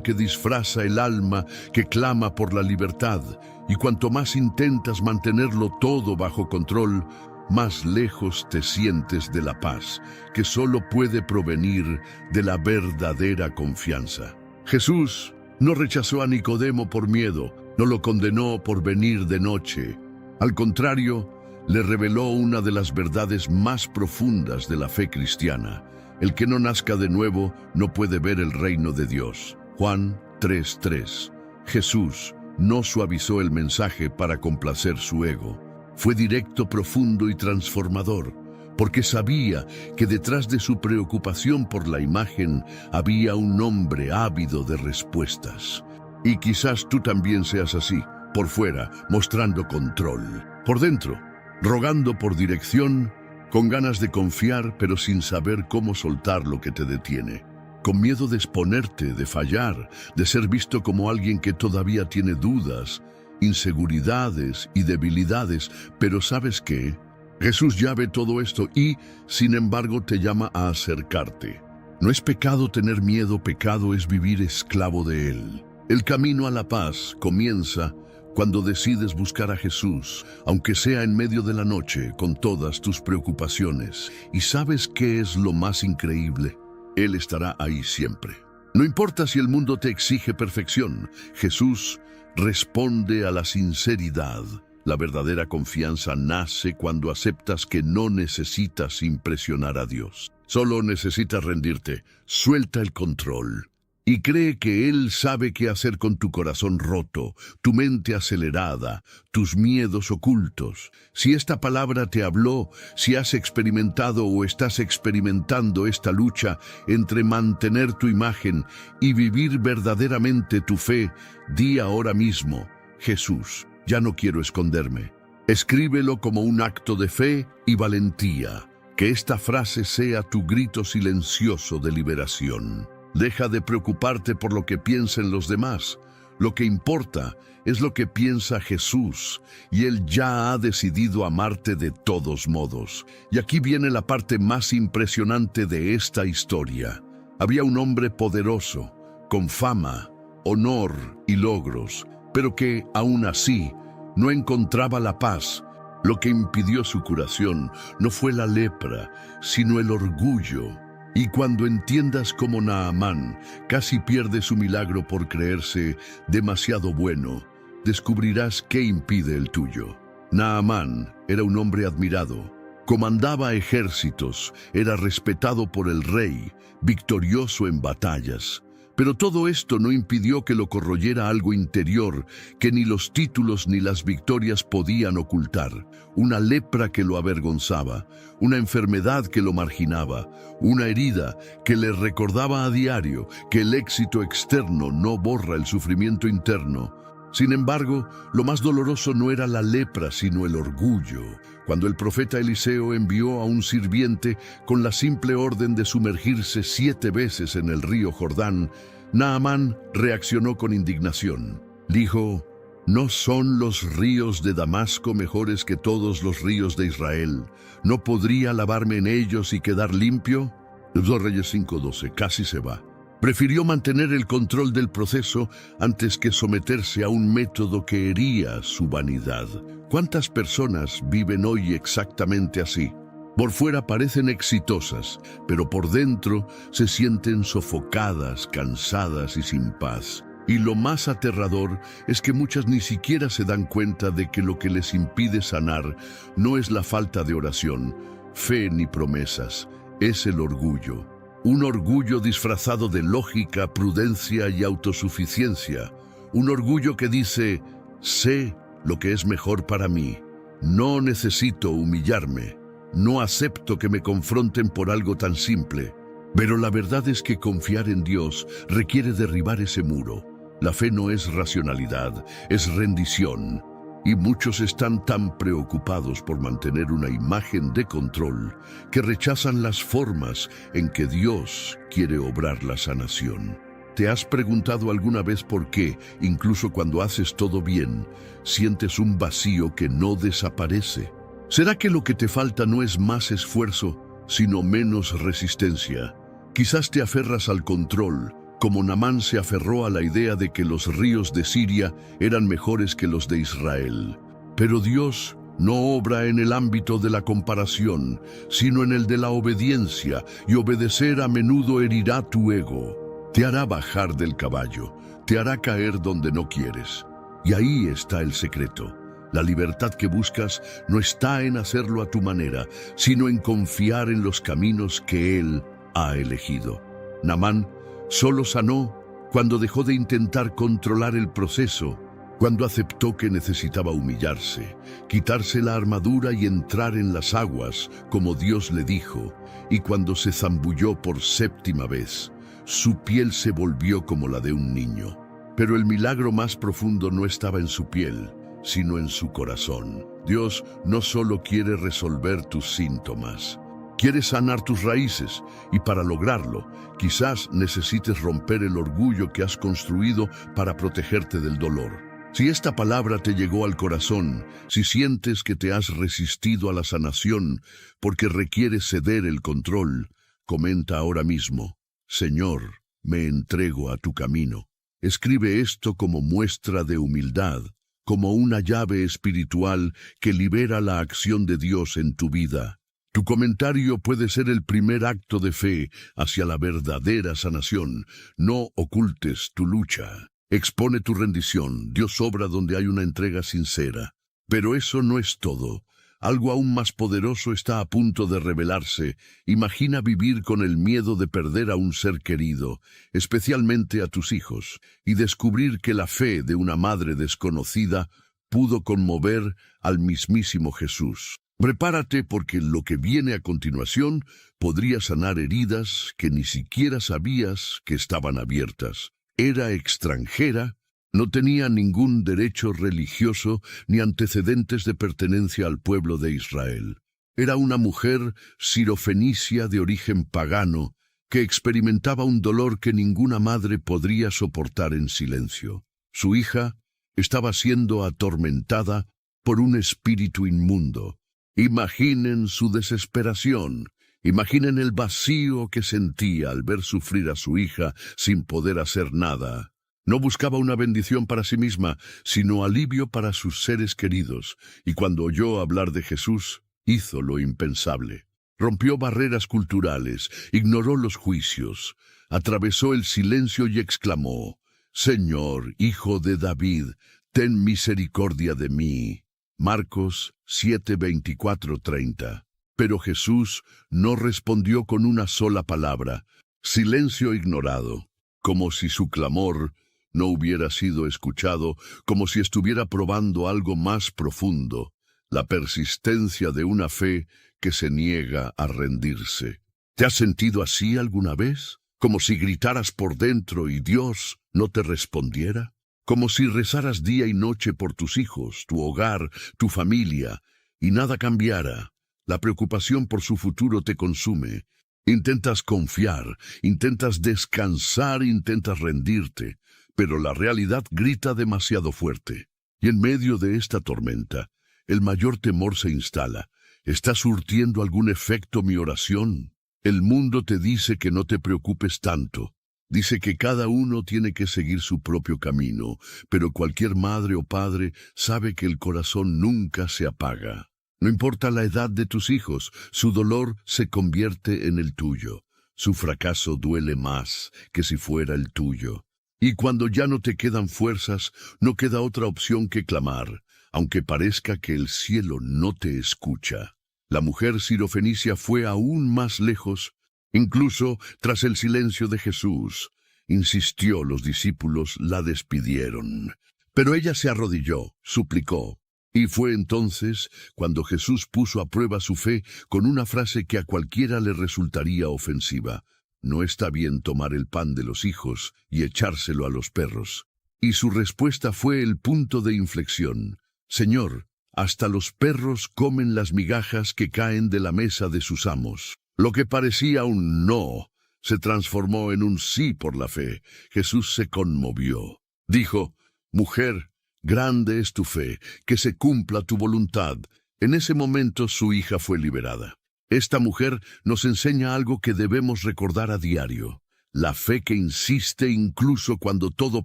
que disfraza el alma que clama por la libertad, y cuanto más intentas mantenerlo todo bajo control, más lejos te sientes de la paz, que solo puede provenir de la verdadera confianza. Jesús no rechazó a Nicodemo por miedo, no lo condenó por venir de noche. Al contrario, le reveló una de las verdades más profundas de la fe cristiana. El que no nazca de nuevo no puede ver el reino de Dios. Juan 3:3. Jesús no suavizó el mensaje para complacer su ego. Fue directo, profundo y transformador, porque sabía que detrás de su preocupación por la imagen había un hombre ávido de respuestas. Y quizás tú también seas así, por fuera, mostrando control, por dentro, rogando por dirección, con ganas de confiar, pero sin saber cómo soltar lo que te detiene, con miedo de exponerte, de fallar, de ser visto como alguien que todavía tiene dudas, inseguridades y debilidades. Pero ¿sabes qué? Jesús ya ve todo esto y, sin embargo, te llama a acercarte. No es pecado tener miedo, pecado es vivir esclavo de él. El camino a la paz comienza cuando decides buscar a Jesús, aunque sea en medio de la noche, con todas tus preocupaciones. ¿Y sabes qué es lo más increíble? Él estará ahí siempre. No importa si el mundo te exige perfección, Jesús responde a la sinceridad. La verdadera confianza nace cuando aceptas que no necesitas impresionar a Dios. Solo necesitas rendirte, suelta el control y cree que Él sabe qué hacer con tu corazón roto, tu mente acelerada, tus miedos ocultos. Si esta palabra te habló, si has experimentado o estás experimentando esta lucha entre mantener tu imagen y vivir verdaderamente tu fe, di ahora mismo: Jesús, ya no quiero esconderme. Escríbelo como un acto de fe y valentía. Que esta frase sea tu grito silencioso de liberación. Deja de preocuparte por lo que piensen los demás. Lo que importa es lo que piensa Jesús, y Él ya ha decidido amarte de todos modos. Y aquí viene la parte más impresionante de esta historia. Había un hombre poderoso, con fama, honor y logros, pero que, aún así, no encontraba la paz. Lo que impidió su curación no fue la lepra, sino el orgullo. Y cuando entiendas cómo Naamán casi pierde su milagro por creerse demasiado bueno, descubrirás qué impide el tuyo. Naamán era un hombre admirado. Comandaba ejércitos, era respetado por el rey, victorioso en batallas. Pero todo esto no impidió que lo corroyera algo interior que ni los títulos ni las victorias podían ocultar. Una lepra que lo avergonzaba, una enfermedad que lo marginaba, una herida que le recordaba a diario que el éxito externo no borra el sufrimiento interno. Sin embargo, lo más doloroso no era la lepra, sino el orgullo. Cuando el profeta Eliseo envió a un sirviente con la simple orden de sumergirse 7 veces en el río Jordán, Naamán reaccionó con indignación. Dijo: ¿no son los ríos de Damasco mejores que todos los ríos de Israel? ¿No podría lavarme en ellos y quedar limpio? 2 Reyes 5:12, casi se va. Prefirió mantener el control del proceso antes que someterse a un método que hería su vanidad. ¿Cuántas personas viven hoy exactamente así? Por fuera parecen exitosas, pero por dentro se sienten sofocadas, cansadas y sin paz. Y lo más aterrador es que muchas ni siquiera se dan cuenta de que lo que les impide sanar no es la falta de oración, fe ni promesas, es el orgullo. Un orgullo disfrazado de lógica, prudencia y autosuficiencia. Un orgullo que dice: sé lo que es mejor para mí. No necesito humillarme. No acepto que me confronten por algo tan simple. Pero la verdad es que confiar en Dios requiere derribar ese muro. La fe no es racionalidad, es rendición. Y muchos están tan preocupados por mantener una imagen de control que rechazan las formas en que Dios quiere obrar la sanación. ¿Te has preguntado alguna vez por qué, incluso cuando haces todo bien, sientes un vacío que no desaparece? ¿Será que lo que te falta no es más esfuerzo, sino menos resistencia? Quizás te aferras al control, como Naamán se aferró a la idea de que los ríos de Siria eran mejores que los de Israel. Pero Dios no obra en el ámbito de la comparación, sino en el de la obediencia, y obedecer a menudo herirá tu ego. Te hará bajar del caballo, te hará caer donde no quieres. Y ahí está el secreto. La libertad que buscas no está en hacerlo a tu manera, sino en confiar en los caminos que Él ha elegido. Naamán solo sanó cuando dejó de intentar controlar el proceso, cuando aceptó que necesitaba humillarse, quitarse la armadura y entrar en las aguas, como Dios le dijo, y cuando se zambulló por 7ª vez, su piel se volvió como la de un niño. Pero el milagro más profundo no estaba en su piel, sino en su corazón. Dios no solo quiere resolver tus síntomas, quiere sanar tus raíces, y para lograrlo, quizás necesites romper el orgullo que has construido para protegerte del dolor. Si esta palabra te llegó al corazón, si sientes que te has resistido a la sanación porque requieres ceder el control, comenta ahora mismo: Señor, me entrego a tu camino. Escribe esto como muestra de humildad, como una llave espiritual que libera la acción de Dios en tu vida. Tu comentario puede ser el primer acto de fe hacia la verdadera sanación. No ocultes tu lucha. Expone tu rendición. Dios obra donde hay una entrega sincera. Pero eso no es todo. Algo aún más poderoso está a punto de revelarse. Imagina vivir con el miedo de perder a un ser querido, especialmente a tus hijos, y descubrir que la fe de una madre desconocida pudo conmover al mismísimo Jesús. Prepárate porque lo que viene a continuación podría sanar heridas que ni siquiera sabías que estaban abiertas. Era extranjera. No tenía ningún derecho religioso ni antecedentes de pertenencia al pueblo de Israel. Era una mujer sirofenicia de origen pagano que experimentaba un dolor que ninguna madre podría soportar en silencio. Su hija estaba siendo atormentada por un espíritu inmundo. Imaginen su desesperación. Imaginen el vacío que sentía al ver sufrir a su hija sin poder hacer nada. No buscaba una bendición para sí misma, sino alivio para sus seres queridos, y cuando oyó hablar de Jesús, hizo lo impensable. Rompió barreras culturales, ignoró los juicios, atravesó el silencio y exclamó: «Señor, Hijo de David, ten misericordia de mí». Marcos 7:24-30. Pero Jesús no respondió con una sola palabra. Silencio ignorado, como si su clamor no hubiera sido escuchado, como si estuviera probando algo más profundo, la persistencia de una fe que se niega a rendirse. ¿Te has sentido así alguna vez? ¿Como si gritaras por dentro y Dios no te respondiera? ¿Como si rezaras día y noche por tus hijos, tu hogar, tu familia, y nada cambiara? La preocupación por su futuro te consume. Intentas confiar, intentas descansar, intentas rendirte, pero la realidad grita demasiado fuerte. Y en medio de esta tormenta, el mayor temor se instala. ¿Está surtiendo algún efecto mi oración? El mundo te dice que no te preocupes tanto. Dice que cada uno tiene que seguir su propio camino, pero cualquier madre o padre sabe que el corazón nunca se apaga. No importa la edad de tus hijos, su dolor se convierte en el tuyo. Su fracaso duele más que si fuera el tuyo. Y cuando ya no te quedan fuerzas, no queda otra opción que clamar, aunque parezca que el cielo no te escucha. La mujer sirofenicia fue aún más lejos. Incluso tras el silencio de Jesús, insistió, los discípulos la despidieron. Pero ella se arrodilló, suplicó. Y fue entonces cuando Jesús puso a prueba su fe con una frase que a cualquiera le resultaría ofensiva. No está bien tomar el pan de los hijos y echárselo a los perros. Y su respuesta fue el punto de inflexión. Señor, hasta los perros comen las migajas que caen de la mesa de sus amos. Lo que parecía un no se transformó en un sí por la fe. Jesús se conmovió. Dijo: «Mujer, grande es tu fe, que se cumpla tu voluntad». En ese momento su hija fue liberada. Esta mujer nos enseña algo que debemos recordar a diario. La fe que insiste incluso cuando todo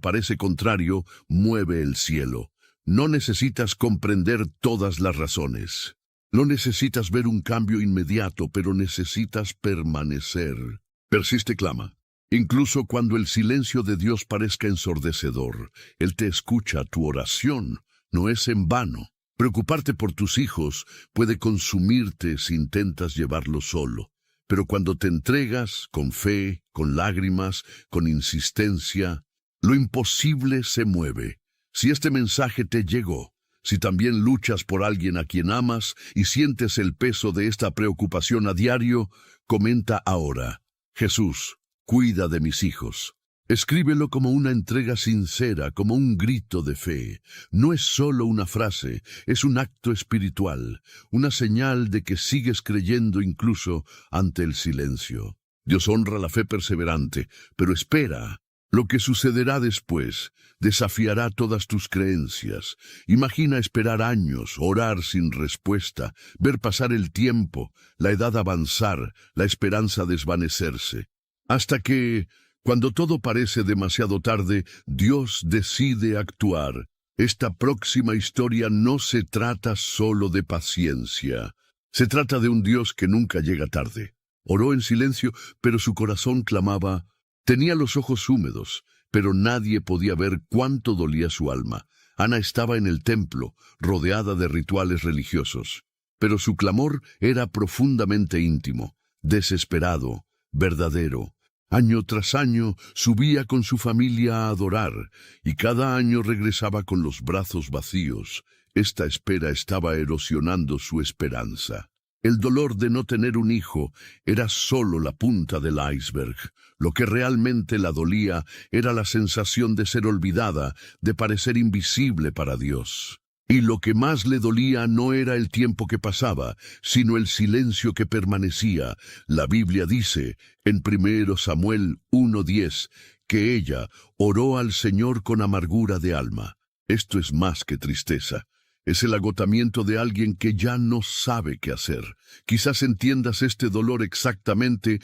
parece contrario, mueve el cielo. No necesitas comprender todas las razones. No necesitas ver un cambio inmediato, pero necesitas permanecer. Persiste, clama. Incluso cuando el silencio de Dios parezca ensordecedor, Él te escucha. Tu oración no es en vano. Preocuparte por tus hijos puede consumirte si intentas llevarlo solo. Pero cuando te entregas con fe, con lágrimas, con insistencia, lo imposible se mueve. Si este mensaje te llegó, si también luchas por alguien a quien amas y sientes el peso de esta preocupación a diario, comenta ahora: Jesús, cuida de mis hijos. Escríbelo como una entrega sincera, como un grito de fe. No es solo una frase, es un acto espiritual, una señal de que sigues creyendo incluso ante el silencio. Dios honra la fe perseverante, pero espera. Lo que sucederá después desafiará todas tus creencias. Imagina esperar años, orar sin respuesta, ver pasar el tiempo, la edad avanzar, la esperanza desvanecerse. Hasta que, cuando todo parece demasiado tarde, Dios decide actuar. Esta próxima historia no se trata solo de paciencia. Se trata de un Dios que nunca llega tarde. Oró en silencio, pero su corazón clamaba. Tenía los ojos húmedos, pero nadie podía ver cuánto dolía su alma. Ana estaba en el templo, rodeada de rituales religiosos, pero su clamor era profundamente íntimo, desesperado, verdadero. Año tras año subía con su familia a adorar, y cada año regresaba con los brazos vacíos. Esta espera estaba erosionando su esperanza. El dolor de no tener un hijo era solo la punta del iceberg. Lo que realmente la dolía era la sensación de ser olvidada, de parecer invisible para Dios. Y lo que más le dolía no era el tiempo que pasaba, sino el silencio que permanecía. La Biblia dice, en 1 Samuel 1:10, que ella oró al Señor con amargura de alma. Esto es más que tristeza. Es el agotamiento de alguien que ya no sabe qué hacer. Quizás entiendas este dolor exactamente.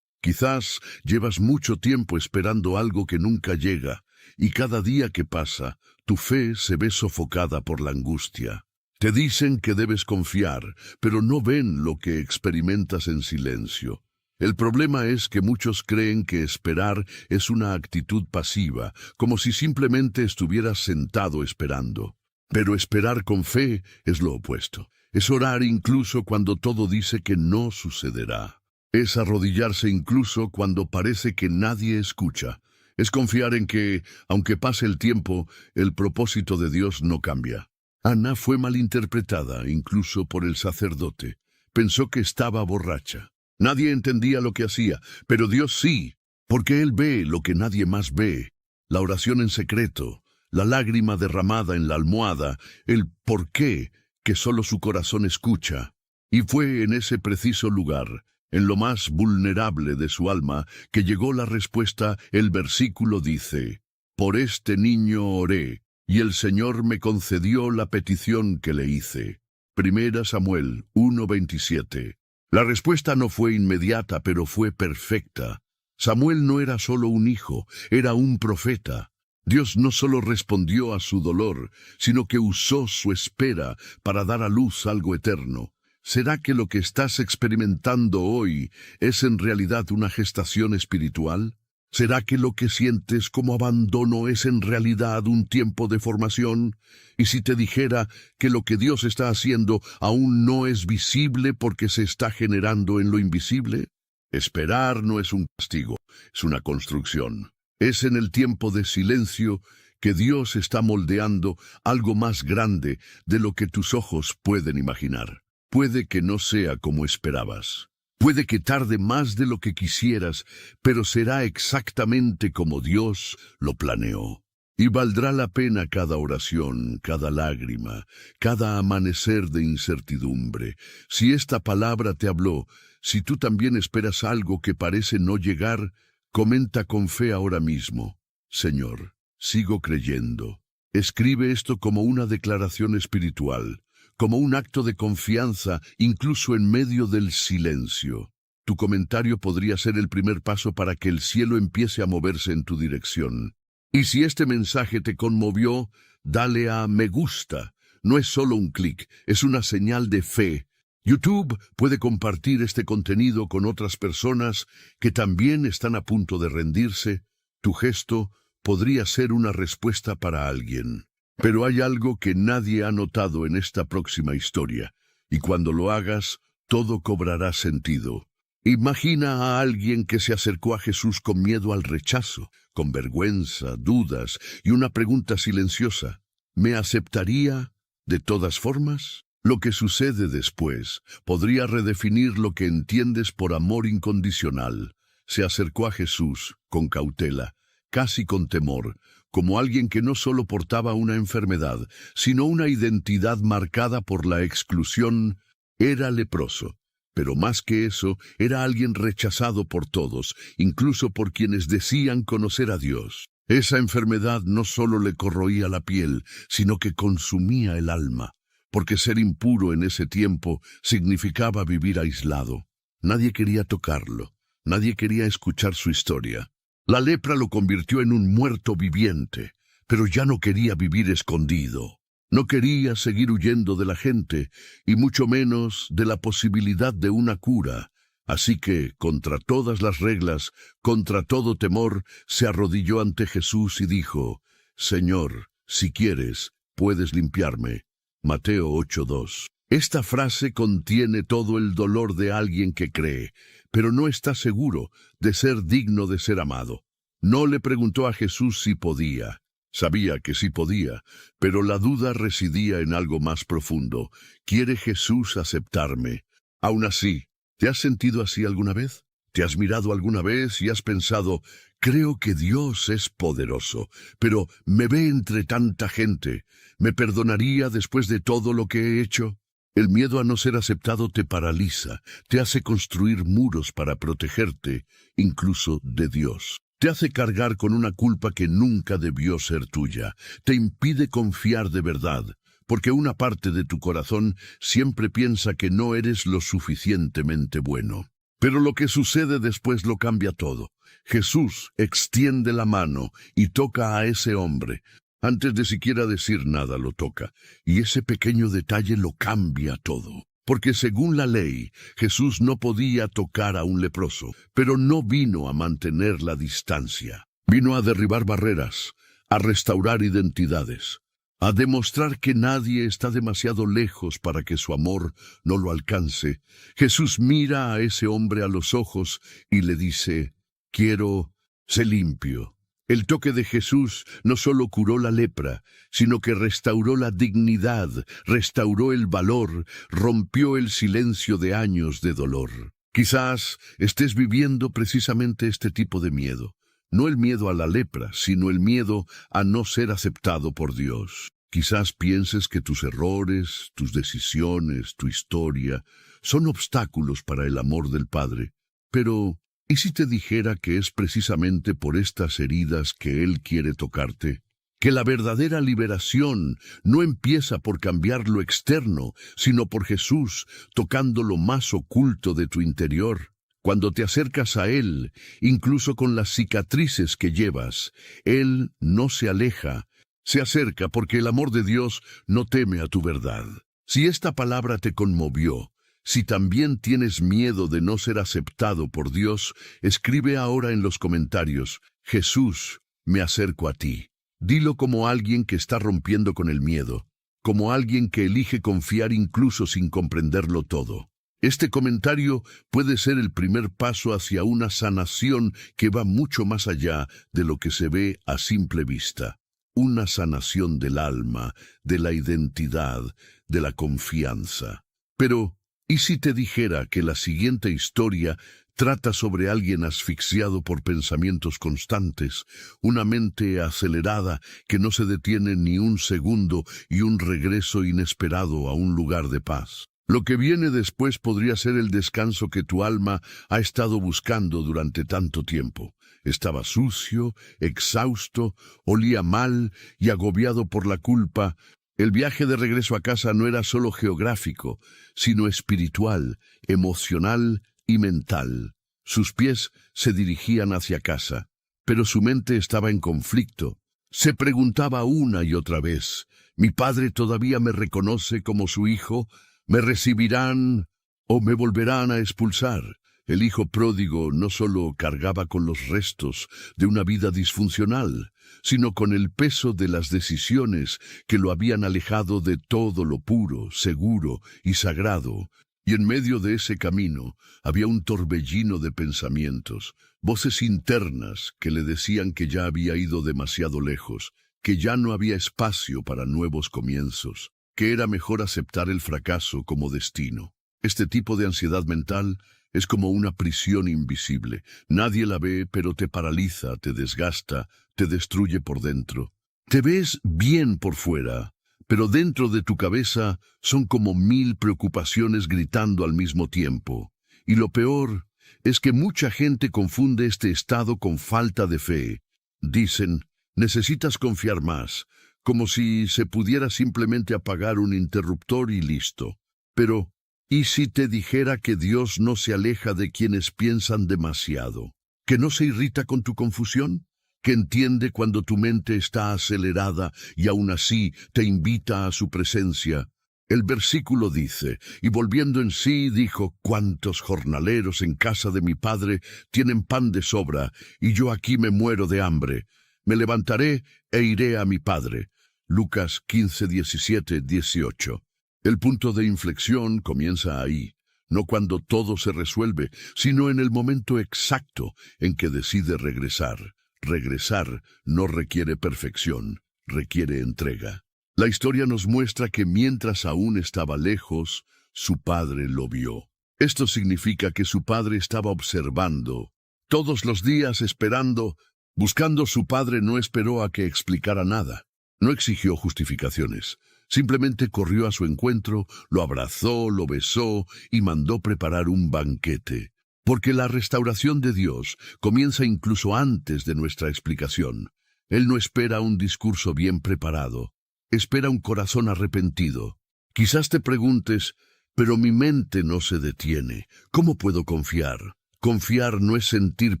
Quizás llevas mucho tiempo esperando algo que nunca llega, y cada día que pasa, tu fe se ve sofocada por la angustia. Te dicen que debes confiar, pero no ven lo que experimentas en silencio. El problema es que muchos creen que esperar es una actitud pasiva, como si simplemente estuvieras sentado esperando. Pero esperar con fe es lo opuesto. Es orar incluso cuando todo dice que no sucederá. Es arrodillarse incluso cuando parece que nadie escucha. Es confiar en que, aunque pase el tiempo, el propósito de Dios no cambia. Ana fue malinterpretada, incluso por el sacerdote. Pensó que estaba borracha. Nadie entendía lo que hacía, pero Dios sí, porque Él ve lo que nadie más ve. La oración en secreto, la lágrima derramada en la almohada, el por qué que solo su corazón escucha. Y fue en ese preciso lugar, en lo más vulnerable de su alma, que llegó la respuesta. El versículo dice, «Por este niño oré, y el Señor me concedió la petición que le hice». 1 Samuel 1:27. La respuesta no fue inmediata, pero fue perfecta. Samuel no era solo un hijo, era un profeta. Dios no solo respondió a su dolor, sino que usó su espera para dar a luz algo eterno. ¿Será que lo que estás experimentando hoy es en realidad una gestación espiritual? ¿Será que lo que sientes como abandono es en realidad un tiempo de formación? ¿Y si te dijera que lo que Dios está haciendo aún no es visible porque se está generando en lo invisible? Esperar no es un castigo, es una construcción. Es en el tiempo de silencio que Dios está moldeando algo más grande de lo que tus ojos pueden imaginar. Puede que no sea como esperabas. Puede que tarde más de lo que quisieras, pero será exactamente como Dios lo planeó. Y valdrá la pena cada oración, cada lágrima, cada amanecer de incertidumbre. Si esta palabra te habló, si tú también esperas algo que parece no llegar, comenta con fe ahora mismo: Señor, sigo creyendo. Escribe esto como una declaración espiritual, como un acto de confianza, incluso en medio del silencio. Tu comentario podría ser el primer paso para que el cielo empiece a moverse en tu dirección. Y si este mensaje te conmovió, dale a me gusta. No es solo un clic, es una señal de fe. YouTube puede compartir este contenido con otras personas que también están a punto de rendirse. Tu gesto podría ser una respuesta para alguien. Pero hay algo que nadie ha notado en esta próxima historia, y cuando lo hagas, todo cobrará sentido. Imagina a alguien que se acercó a Jesús con miedo al rechazo, con vergüenza, dudas y una pregunta silenciosa: ¿me aceptaría de todas formas? Lo que sucede después podría redefinir lo que entiendes por amor incondicional. Se acercó a Jesús con cautela, casi con temor, como alguien que no solo portaba una enfermedad, sino una identidad marcada por la exclusión. Era leproso, pero más que eso, era alguien rechazado por todos, incluso por quienes decían conocer a Dios. Esa enfermedad no solo le corroía la piel, sino que consumía el alma, porque ser impuro en ese tiempo significaba vivir aislado. Nadie quería tocarlo, nadie quería escuchar su historia. La lepra lo convirtió en un muerto viviente, pero ya no quería vivir escondido. No quería seguir huyendo de la gente, y mucho menos de la posibilidad de una cura. Así que, contra todas las reglas, contra todo temor, se arrodilló ante Jesús y dijo: Señor, si quieres, puedes limpiarme. Mateo 8:2. Esta frase contiene todo el dolor de alguien que cree, pero no está seguro de ser digno de ser amado. No le preguntó a Jesús si podía. Sabía que sí podía, pero la duda residía en algo más profundo. ¿Quiere Jesús aceptarme? Aún así, ¿te has sentido así alguna vez? ¿Te has mirado alguna vez y has pensado, creo que Dios es poderoso, pero me ve entre tanta gente? ¿Me perdonaría después de todo lo que he hecho? El miedo a no ser aceptado te paraliza, te hace construir muros para protegerte, incluso de Dios. Te hace cargar con una culpa que nunca debió ser tuya. Te impide confiar de verdad, porque una parte de tu corazón siempre piensa que no eres lo suficientemente bueno. Pero lo que sucede después lo cambia todo. Jesús extiende la mano y toca a ese hombre. Antes de siquiera decir nada lo toca, y ese pequeño detalle lo cambia todo. Porque según la ley, Jesús no podía tocar a un leproso, pero no vino a mantener la distancia. Vino a derribar barreras, a restaurar identidades, a demostrar que nadie está demasiado lejos para que su amor no lo alcance. Jesús mira a ese hombre a los ojos y le dice, quiero, sé limpio. El toque de Jesús no solo curó la lepra, sino que restauró la dignidad, restauró el valor, rompió el silencio de años de dolor. Quizás estés viviendo precisamente este tipo de miedo. No el miedo a la lepra, sino el miedo a no ser aceptado por Dios. Quizás pienses que tus errores, tus decisiones, tu historia, son obstáculos para el amor del Padre. Pero ¿y si te dijera que es precisamente por estas heridas que Él quiere tocarte? Que la verdadera liberación no empieza por cambiar lo externo, sino por Jesús tocando lo más oculto de tu interior. Cuando te acercas a Él, incluso con las cicatrices que llevas, Él no se aleja, se acerca porque el amor de Dios no teme a tu verdad. Si esta palabra te conmovió, si también tienes miedo de no ser aceptado por Dios, escribe ahora en los comentarios, Jesús, me acerco a ti. Dilo como alguien que está rompiendo con el miedo, como alguien que elige confiar incluso sin comprenderlo todo. Este comentario puede ser el primer paso hacia una sanación que va mucho más allá de lo que se ve a simple vista. Una sanación del alma, de la identidad, de la confianza. Pero ¿y si te dijera que la siguiente historia trata sobre alguien asfixiado por pensamientos constantes, una mente acelerada que no se detiene ni un segundo y un regreso inesperado a un lugar de paz? Lo que viene después podría ser el descanso que tu alma ha estado buscando durante tanto tiempo. Estaba sucio, exhausto, olía mal y agobiado por la culpa. El viaje de regreso a casa no era solo geográfico, sino espiritual, emocional y mental. Sus pies se dirigían hacia casa, pero su mente estaba en conflicto. Se preguntaba una y otra vez, ¿mi padre todavía me reconoce como su hijo? ¿Me recibirán o me volverán a expulsar? El hijo pródigo no solo cargaba con los restos de una vida disfuncional, sino con el peso de las decisiones que lo habían alejado de todo lo puro, seguro y sagrado. Y en medio de ese camino había un torbellino de pensamientos, voces internas que le decían que ya había ido demasiado lejos, que ya no había espacio para nuevos comienzos, que era mejor aceptar el fracaso como destino. Este tipo de ansiedad mental es como una prisión invisible. Nadie la ve, pero te paraliza, te desgasta, te destruye por dentro. Te ves bien por fuera, pero dentro de tu cabeza son como 1000 preocupaciones gritando al mismo tiempo. Y lo peor es que mucha gente confunde este estado con falta de fe. Dicen, necesitas confiar más, como si se pudiera simplemente apagar un interruptor y listo. Pero ¿y si te dijera que Dios no se aleja de quienes piensan demasiado? ¿Que no se irrita con tu confusión? ¿Que entiende cuando tu mente está acelerada y aún así te invita a su presencia? El versículo dice, y volviendo en sí dijo, ¿cuántos jornaleros en casa de mi padre tienen pan de sobra, y yo aquí me muero de hambre? Me levantaré e iré a mi padre. Lucas 15, 17, 18. El punto de inflexión comienza ahí, no cuando todo se resuelve, sino en el momento exacto en que decide regresar. Regresar no requiere perfección, requiere entrega. La historia nos muestra que mientras aún estaba lejos, su padre lo vio. Esto significa que su padre estaba observando, todos los días esperando. Buscando su padre no esperó a que explicara nada. No exigió justificaciones. Simplemente corrió a su encuentro, lo abrazó, lo besó y mandó preparar un banquete. Porque la restauración de Dios comienza incluso antes de nuestra explicación. Él no espera un discurso bien preparado. Espera un corazón arrepentido. Quizás te preguntes, pero mi mente no se detiene. ¿Cómo puedo confiar? Confiar no es sentir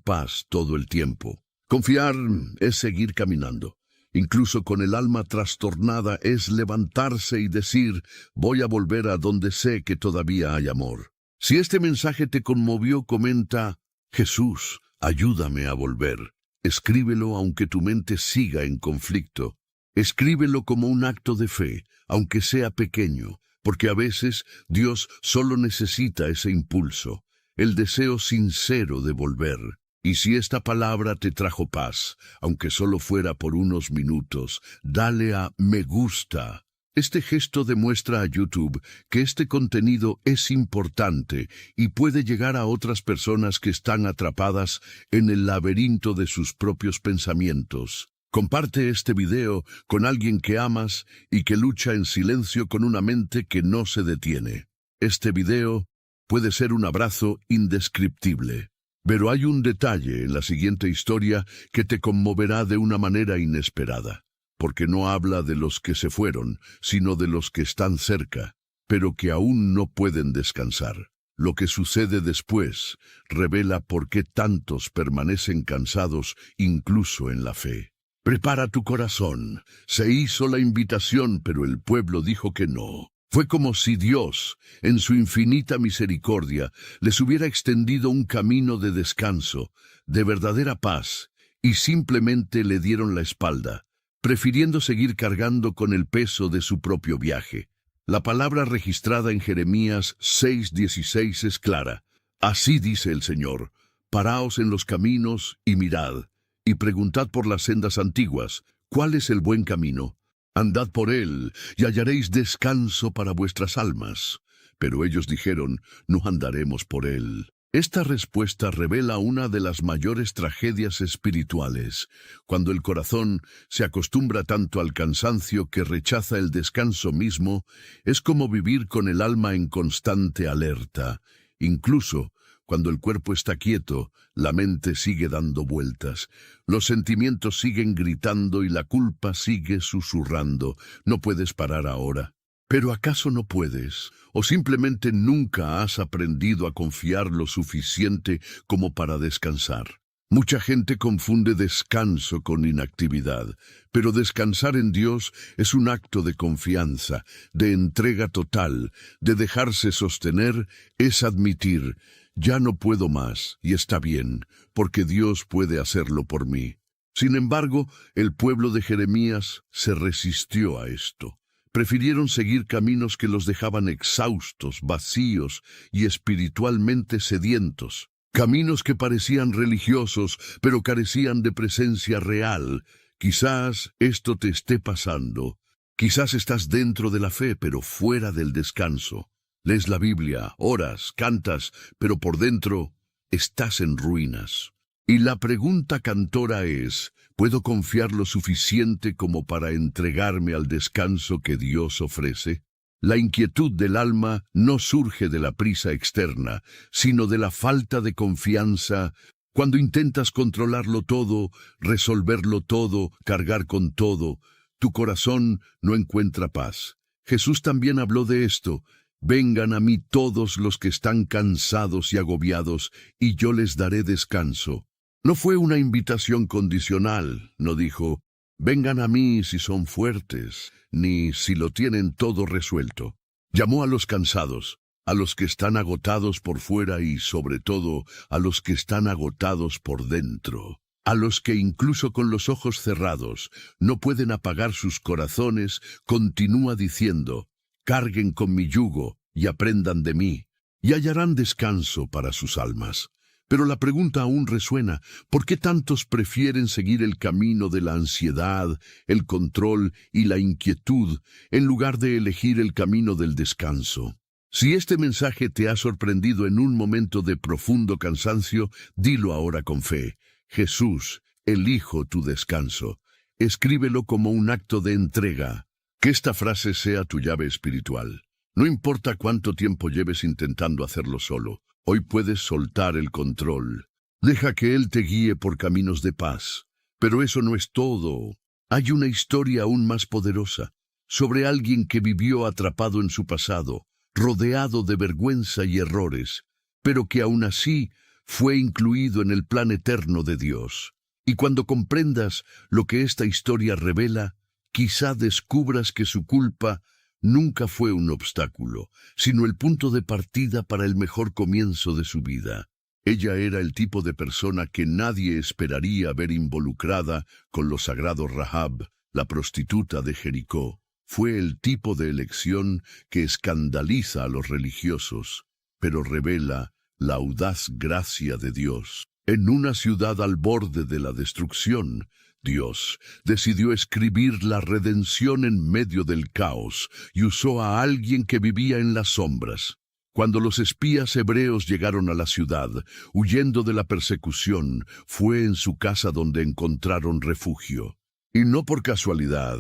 paz todo el tiempo. Confiar es seguir caminando. Incluso con el alma trastornada es levantarse y decir, voy a volver a donde sé que todavía hay amor. Si este mensaje te conmovió, comenta, Jesús, ayúdame a volver. Escríbelo aunque tu mente siga en conflicto. Escríbelo como un acto de fe, aunque sea pequeño, porque a veces Dios solo necesita ese impulso, el deseo sincero de volver. Y si esta palabra te trajo paz, aunque solo fuera por unos minutos, dale a me gusta. Este gesto demuestra a YouTube que este contenido es importante y puede llegar a otras personas que están atrapadas en el laberinto de sus propios pensamientos. Comparte este video con alguien que amas y que lucha en silencio con una mente que no se detiene. Este video puede ser un abrazo indescriptible. Pero hay un detalle en la siguiente historia que te conmoverá de una manera inesperada, porque no habla de los que se fueron, sino de los que están cerca, pero que aún no pueden descansar. Lo que sucede después revela por qué tantos permanecen cansados incluso en la fe. Prepara tu corazón. Se hizo la invitación, pero el pueblo dijo que no. Fue como si Dios, en su infinita misericordia, les hubiera extendido un camino de descanso, de verdadera paz, y simplemente le dieron la espalda, prefiriendo seguir cargando con el peso de su propio viaje. La palabra registrada en Jeremías 6:16 es clara. Así dice el Señor, paraos en los caminos y mirad, y preguntad por las sendas antiguas, ¿cuál es el buen camino? Andad por él, y hallaréis descanso para vuestras almas. Pero ellos dijeron, no andaremos por él. Esta respuesta revela una de las mayores tragedias espirituales, cuando el corazón se acostumbra tanto al cansancio que rechaza el descanso mismo. Es como vivir con el alma en constante alerta. Incluso cuando el cuerpo está quieto, la mente sigue dando vueltas. Los sentimientos siguen gritando y la culpa sigue susurrando. No puedes parar ahora. ¿Pero acaso no puedes? ¿O simplemente nunca has aprendido a confiar lo suficiente como para descansar? Mucha gente confunde descanso con inactividad, pero descansar en Dios es un acto de confianza, de entrega total, de dejarse sostener, es admitir, ya no puedo más, y está bien, porque Dios puede hacerlo por mí. Sin embargo, el pueblo de Jeremías se resistió a esto. Prefirieron seguir caminos que los dejaban exhaustos, vacíos y espiritualmente sedientos. Caminos que parecían religiosos, pero carecían de presencia real. Quizás esto te esté pasando. Quizás estás dentro de la fe, pero fuera del descanso. Lees la Biblia, oras, cantas, pero por dentro estás en ruinas. Y la pregunta cantora es, ¿puedo confiar lo suficiente como para entregarme al descanso que Dios ofrece? La inquietud del alma no surge de la prisa externa, sino de la falta de confianza. Cuando intentas controlarlo todo, resolverlo todo, cargar con todo, tu corazón no encuentra paz. Jesús también habló de esto. Vengan a mí todos los que están cansados y agobiados, y yo les daré descanso. No fue una invitación condicional, no dijo, vengan a mí si son fuertes, ni si lo tienen todo resuelto. Llamó a los cansados, a los que están agotados por fuera y, sobre todo, a los que están agotados por dentro. a los que incluso con los ojos cerrados no pueden apagar sus corazones, continúa diciendo: carguen con mi yugo y aprendan de mí, y hallarán descanso para sus almas. Pero la pregunta aún resuena: ¿por qué tantos prefieren seguir el camino de la ansiedad, el control y la inquietud, en lugar de elegir el camino del descanso? Si este mensaje te ha sorprendido en un momento de profundo cansancio, dilo ahora con fe: Jesús, elijo tu descanso. Escríbelo como un acto de entrega. Que esta frase sea tu llave espiritual. No importa cuánto tiempo lleves intentando hacerlo solo, hoy puedes soltar el control. Deja que Él te guíe por caminos de paz. Pero eso no es todo. Hay una historia aún más poderosa, sobre alguien que vivió atrapado en su pasado, rodeado de vergüenza y errores, pero que aún así fue incluido en el plan eterno de Dios. Y cuando comprendas lo que esta historia revela, quizá descubras que su culpa nunca fue un obstáculo, sino el punto de partida para el mejor comienzo de su vida. Ella era el tipo de persona que nadie esperaría ver involucrada con lo sagrado. Rahab, la prostituta de Jericó, fue el tipo de elección que escandaliza a los religiosos, pero revela la audaz gracia de Dios. En una ciudad al borde de la destrucción, Dios decidió escribir la redención en medio del caos y usó a alguien que vivía en las sombras. Cuando los espías hebreos llegaron a la ciudad, huyendo de la persecución, fue en su casa donde encontraron refugio. Y no por casualidad,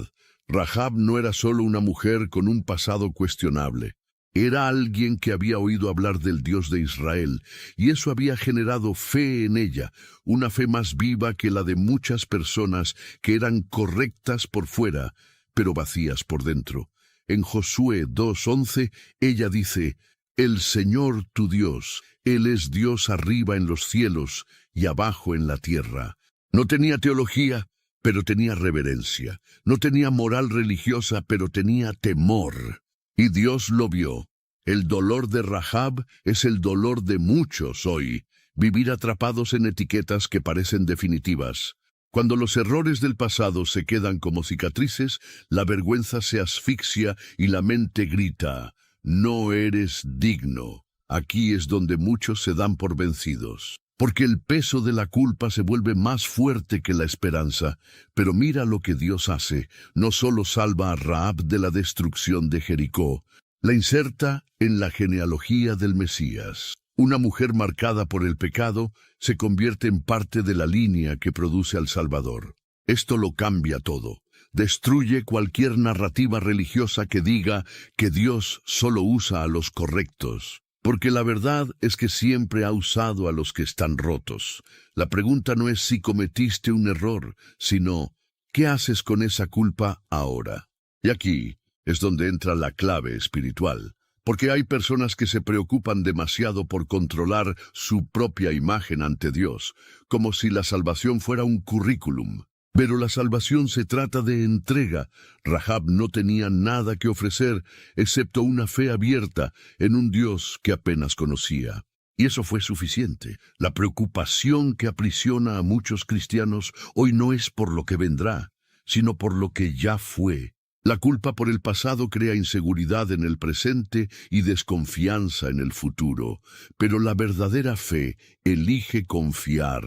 Rahab no era solo una mujer con un pasado cuestionable. Era alguien que había oído hablar del Dios de Israel, y eso había generado fe en ella, una fe más viva que la de muchas personas que eran correctas por fuera, pero vacías por dentro. En Josué 2:11, ella dice: el Señor tu Dios, Él es Dios arriba en los cielos y abajo en la tierra. No tenía teología, pero tenía reverencia. No tenía moral religiosa, pero tenía temor. Y Dios lo vio. El dolor de Rahab es el dolor de muchos hoy, vivir atrapados en etiquetas que parecen definitivas. Cuando los errores del pasado se quedan como cicatrices, la vergüenza se asfixia y la mente grita: no eres digno. Aquí es donde muchos se dan por vencidos, porque el peso de la culpa se vuelve más fuerte que la esperanza. Pero mira lo que Dios hace. No solo salva a Rahab de la destrucción de Jericó, la inserta en la genealogía del Mesías. Una mujer marcada por el pecado se convierte en parte de la línea que produce al Salvador. Esto lo cambia todo. Destruye cualquier narrativa religiosa que diga que Dios solo usa a los correctos, porque la verdad es que siempre ha usado a los que están rotos. La pregunta no es si cometiste un error, sino ¿qué haces con esa culpa ahora? Y aquí es donde entra la clave espiritual, porque hay personas que se preocupan demasiado por controlar su propia imagen ante Dios, como si la salvación fuera un currículum. Pero la salvación se trata de entrega. Rahab no tenía nada que ofrecer, excepto una fe abierta en un Dios que apenas conocía. Y eso fue suficiente. La preocupación que aprisiona a muchos cristianos hoy no es por lo que vendrá, sino por lo que ya fue. La culpa por el pasado crea inseguridad en el presente y desconfianza en el futuro. Pero la verdadera fe elige confiar,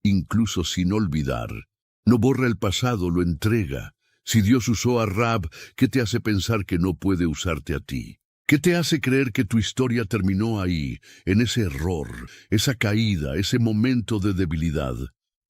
incluso sin olvidar. No borra el pasado, lo entrega. Si Dios usó a Rahab, ¿qué te hace pensar que no puede usarte a ti? ¿Qué te hace creer que tu historia terminó ahí, en ese error, esa caída, ese momento de debilidad?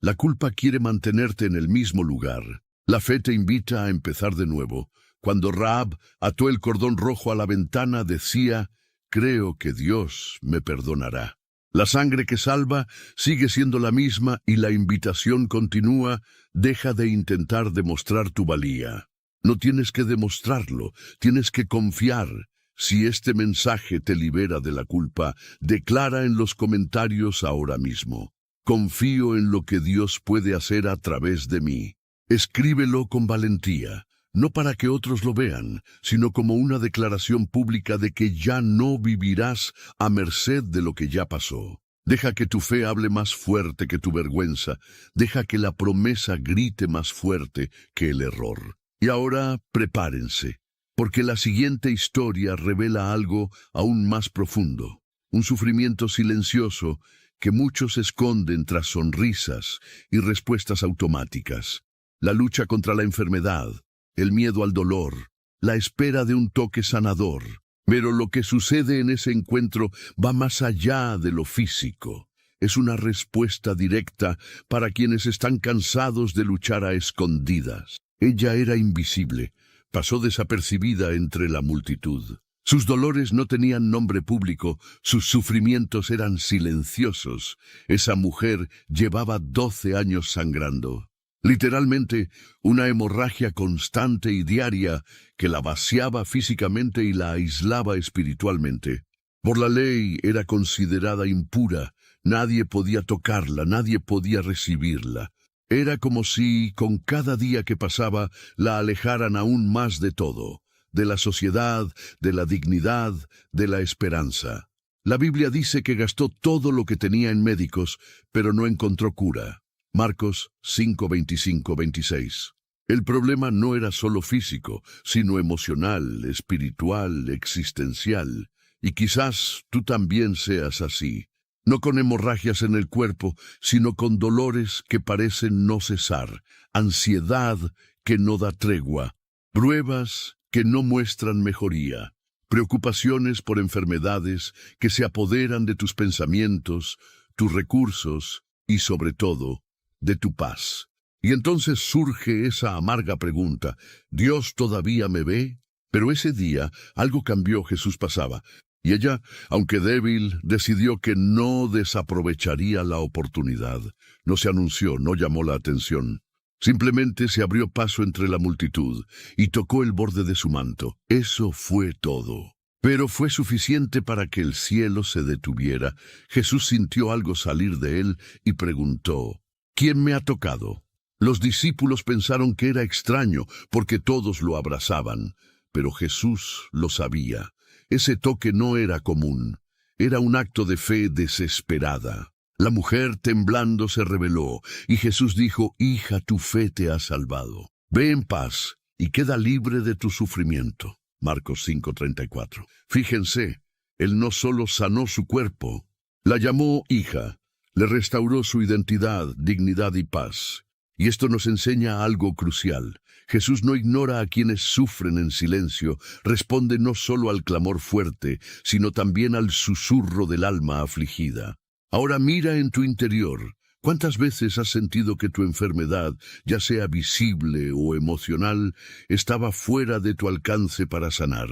La culpa quiere mantenerte en el mismo lugar. La fe te invita a empezar de nuevo. Cuando Rahab ató el cordón rojo a la ventana, decía: creo que Dios me perdonará. La sangre que salva sigue siendo la misma y la invitación continúa: deja de intentar demostrar tu valía. No tienes que demostrarlo, tienes que confiar. Si este mensaje te libera de la culpa, declara en los comentarios ahora mismo: confío en lo que Dios puede hacer a través de mí. Escríbelo con valentía. No para que otros lo vean, sino como una declaración pública de que ya no vivirás a merced de lo que ya pasó. Deja que tu fe hable más fuerte que tu vergüenza. Deja que la promesa grite más fuerte que el error. Y ahora prepárense, porque la siguiente historia revela algo aún más profundo. Un sufrimiento silencioso que muchos esconden tras sonrisas y respuestas automáticas. La lucha contra la enfermedad, el miedo al dolor, la espera de un toque sanador. Pero lo que sucede en ese encuentro va más allá de lo físico. Es una respuesta directa para quienes están cansados de luchar a escondidas. Ella era invisible, pasó desapercibida entre la multitud. Sus dolores no tenían nombre público, sus sufrimientos eran silenciosos. Esa mujer llevaba 12 años sangrando. Literalmente, una hemorragia constante y diaria que la vaciaba físicamente y la aislaba espiritualmente. Por la ley era considerada impura, nadie podía tocarla, nadie podía recibirla. Era como si, con cada día que pasaba, la alejaran aún más de todo, de la sociedad, de la dignidad, de la esperanza. La Biblia dice que gastó todo lo que tenía en médicos, pero no encontró cura. Marcos 5, 25, 26. El problema no era solo físico, sino emocional, espiritual, existencial. Y quizás tú también seas así. No con hemorragias en el cuerpo, sino con dolores que parecen no cesar, ansiedad que no da tregua, pruebas que no muestran mejoría, preocupaciones por enfermedades que se apoderan de tus pensamientos, tus recursos y, sobre todo, de tu paz. Y entonces surge esa amarga pregunta: ¿Dios todavía me ve? Pero ese día algo cambió. Jesús pasaba, y ella, aunque débil, decidió que no desaprovecharía la oportunidad. No se anunció, no llamó la atención. Simplemente se abrió paso entre la multitud y tocó el borde de su manto. Eso fue todo. Pero fue suficiente para que el cielo se detuviera. Jesús sintió algo salir de él y preguntó: ¿Quién me ha tocado? Los discípulos pensaron que era extraño porque todos lo abrazaban, pero Jesús lo sabía. Ese toque no era común, era un acto de fe desesperada. La mujer temblando se rebeló, y Jesús dijo: «Hija, tu fe te ha salvado. Ve en paz y queda libre de tu sufrimiento». Marcos 5:34. Fíjense, Él no solo sanó su cuerpo, la llamó hija, le restauró su identidad, dignidad y paz. Y esto nos enseña algo crucial. Jesús no ignora a quienes sufren en silencio, responde no solo al clamor fuerte, sino también al susurro del alma afligida. Ahora mira en tu interior. ¿Cuántas veces has sentido que tu enfermedad, ya sea visible o emocional, estaba fuera de tu alcance para sanar?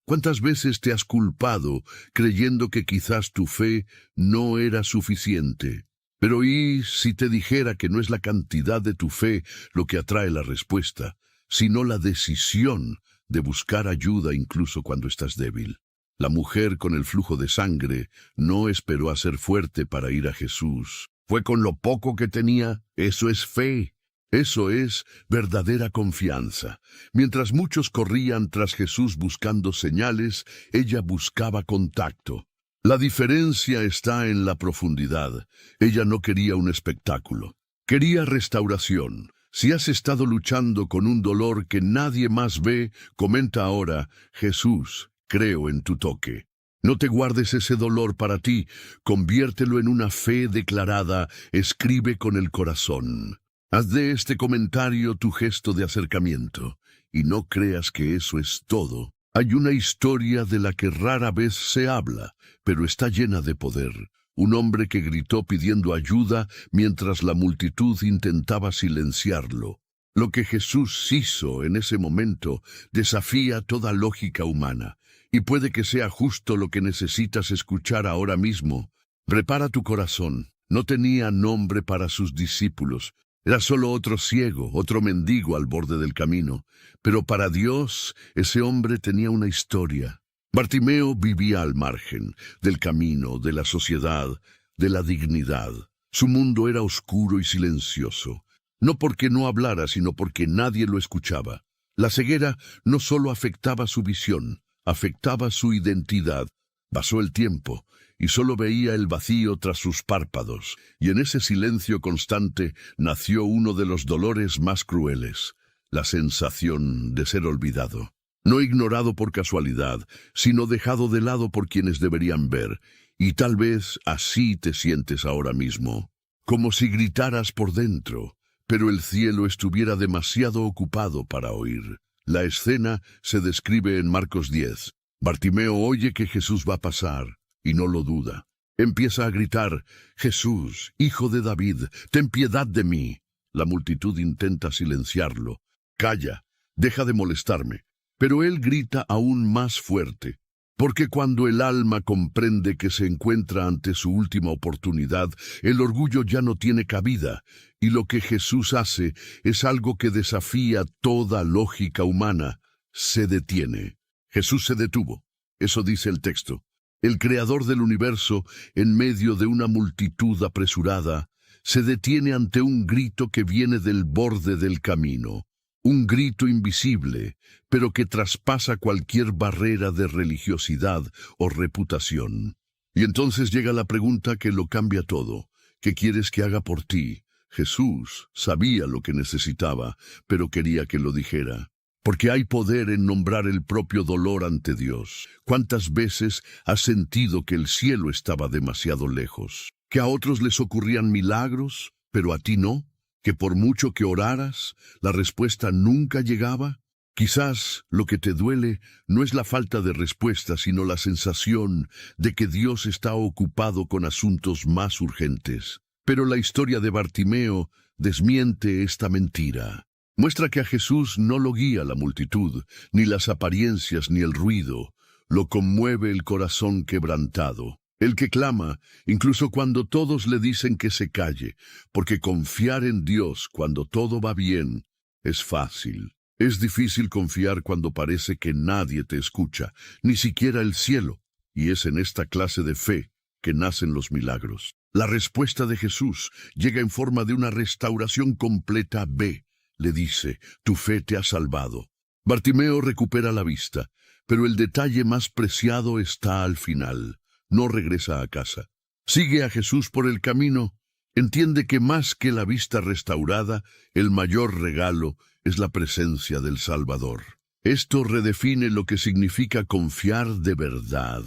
¿Cuántas veces te has culpado creyendo que quizás tu fe no era suficiente? Pero ¿y si te dijera que no es la cantidad de tu fe lo que atrae la respuesta, sino la decisión de buscar ayuda incluso cuando estás débil? La mujer con el flujo de sangre no esperó a ser fuerte para ir a Jesús. Fue con lo poco que tenía. Eso es fe. Eso es verdadera confianza. Mientras muchos corrían tras Jesús buscando señales, ella buscaba contacto. La diferencia está en la profundidad. Ella no quería un espectáculo. Quería restauración. Si has estado luchando con un dolor que nadie más ve, comenta ahora: «Jesús, creo en tu toque». No te guardes ese dolor para ti, conviértelo en una fe declarada, escribe con el corazón. Haz de este comentario tu gesto de acercamiento, y no creas que eso es todo. Hay una historia de la que rara vez se habla, pero está llena de poder. Un hombre que gritó pidiendo ayuda mientras la multitud intentaba silenciarlo. Lo que Jesús hizo en ese momento desafía toda lógica humana. Y puede que sea justo lo que necesitas escuchar ahora mismo. Prepara tu corazón. No tenía nombre para sus discípulos. Era solo otro ciego, otro mendigo al borde del camino. Pero para Dios, ese hombre tenía una historia. Bartimeo vivía al margen del camino, de la sociedad, de la dignidad. Su mundo era oscuro y silencioso. No porque no hablara, sino porque nadie lo escuchaba. La ceguera no solo afectaba su visión, afectaba su identidad. Pasó el tiempo, y solo veía el vacío tras sus párpados, y en ese silencio constante nació uno de los dolores más crueles, la sensación de ser olvidado. No ignorado por casualidad, sino dejado de lado por quienes deberían ver, y tal vez así te sientes ahora mismo, como si gritaras por dentro, pero el cielo estuviera demasiado ocupado para oír. La escena se describe en Marcos 10. Bartimeo oye que Jesús va a pasar, y no lo duda. Empieza a gritar: «Jesús, hijo de David, ten piedad de mí». La multitud intenta silenciarlo. «Calla, deja de molestarme». Pero él grita aún más fuerte, porque cuando el alma comprende que se encuentra ante su última oportunidad, el orgullo ya no tiene cabida, y lo que Jesús hace es algo que desafía toda lógica humana. Se detiene. Jesús se detuvo. Eso dice el texto. El creador del universo, en medio de una multitud apresurada, se detiene ante un grito que viene del borde del camino. Un grito invisible, pero que traspasa cualquier barrera de religiosidad o reputación. Y entonces llega la pregunta que lo cambia todo. ¿Qué quieres que haga por ti? Jesús sabía lo que necesitaba, pero quería que lo dijera. Porque hay poder en nombrar el propio dolor ante Dios. ¿Cuántas veces has sentido que el cielo estaba demasiado lejos? ¿Que a otros les ocurrían milagros, pero a ti no? ¿Que por mucho que oraras, la respuesta nunca llegaba? Quizás lo que te duele no es la falta de respuesta, sino la sensación de que Dios está ocupado con asuntos más urgentes. Pero la historia de Bartimeo desmiente esta mentira. Muestra que a Jesús no lo guía la multitud, ni las apariencias ni el ruido. Lo conmueve el corazón quebrantado. El que clama, incluso cuando todos le dicen que se calle, porque confiar en Dios cuando todo va bien es fácil. Es difícil confiar cuando parece que nadie te escucha, ni siquiera el cielo, y es en esta clase de fe que nacen los milagros. La respuesta de Jesús llega en forma de una restauración completa. Ve, le dice, tu fe te ha salvado. Bartimeo recupera la vista, pero el detalle más preciado está al final. No regresa a casa. Sigue a Jesús por el camino. Entiende que más que la vista restaurada, el mayor regalo es la presencia del Salvador. Esto redefine lo que significa confiar de verdad.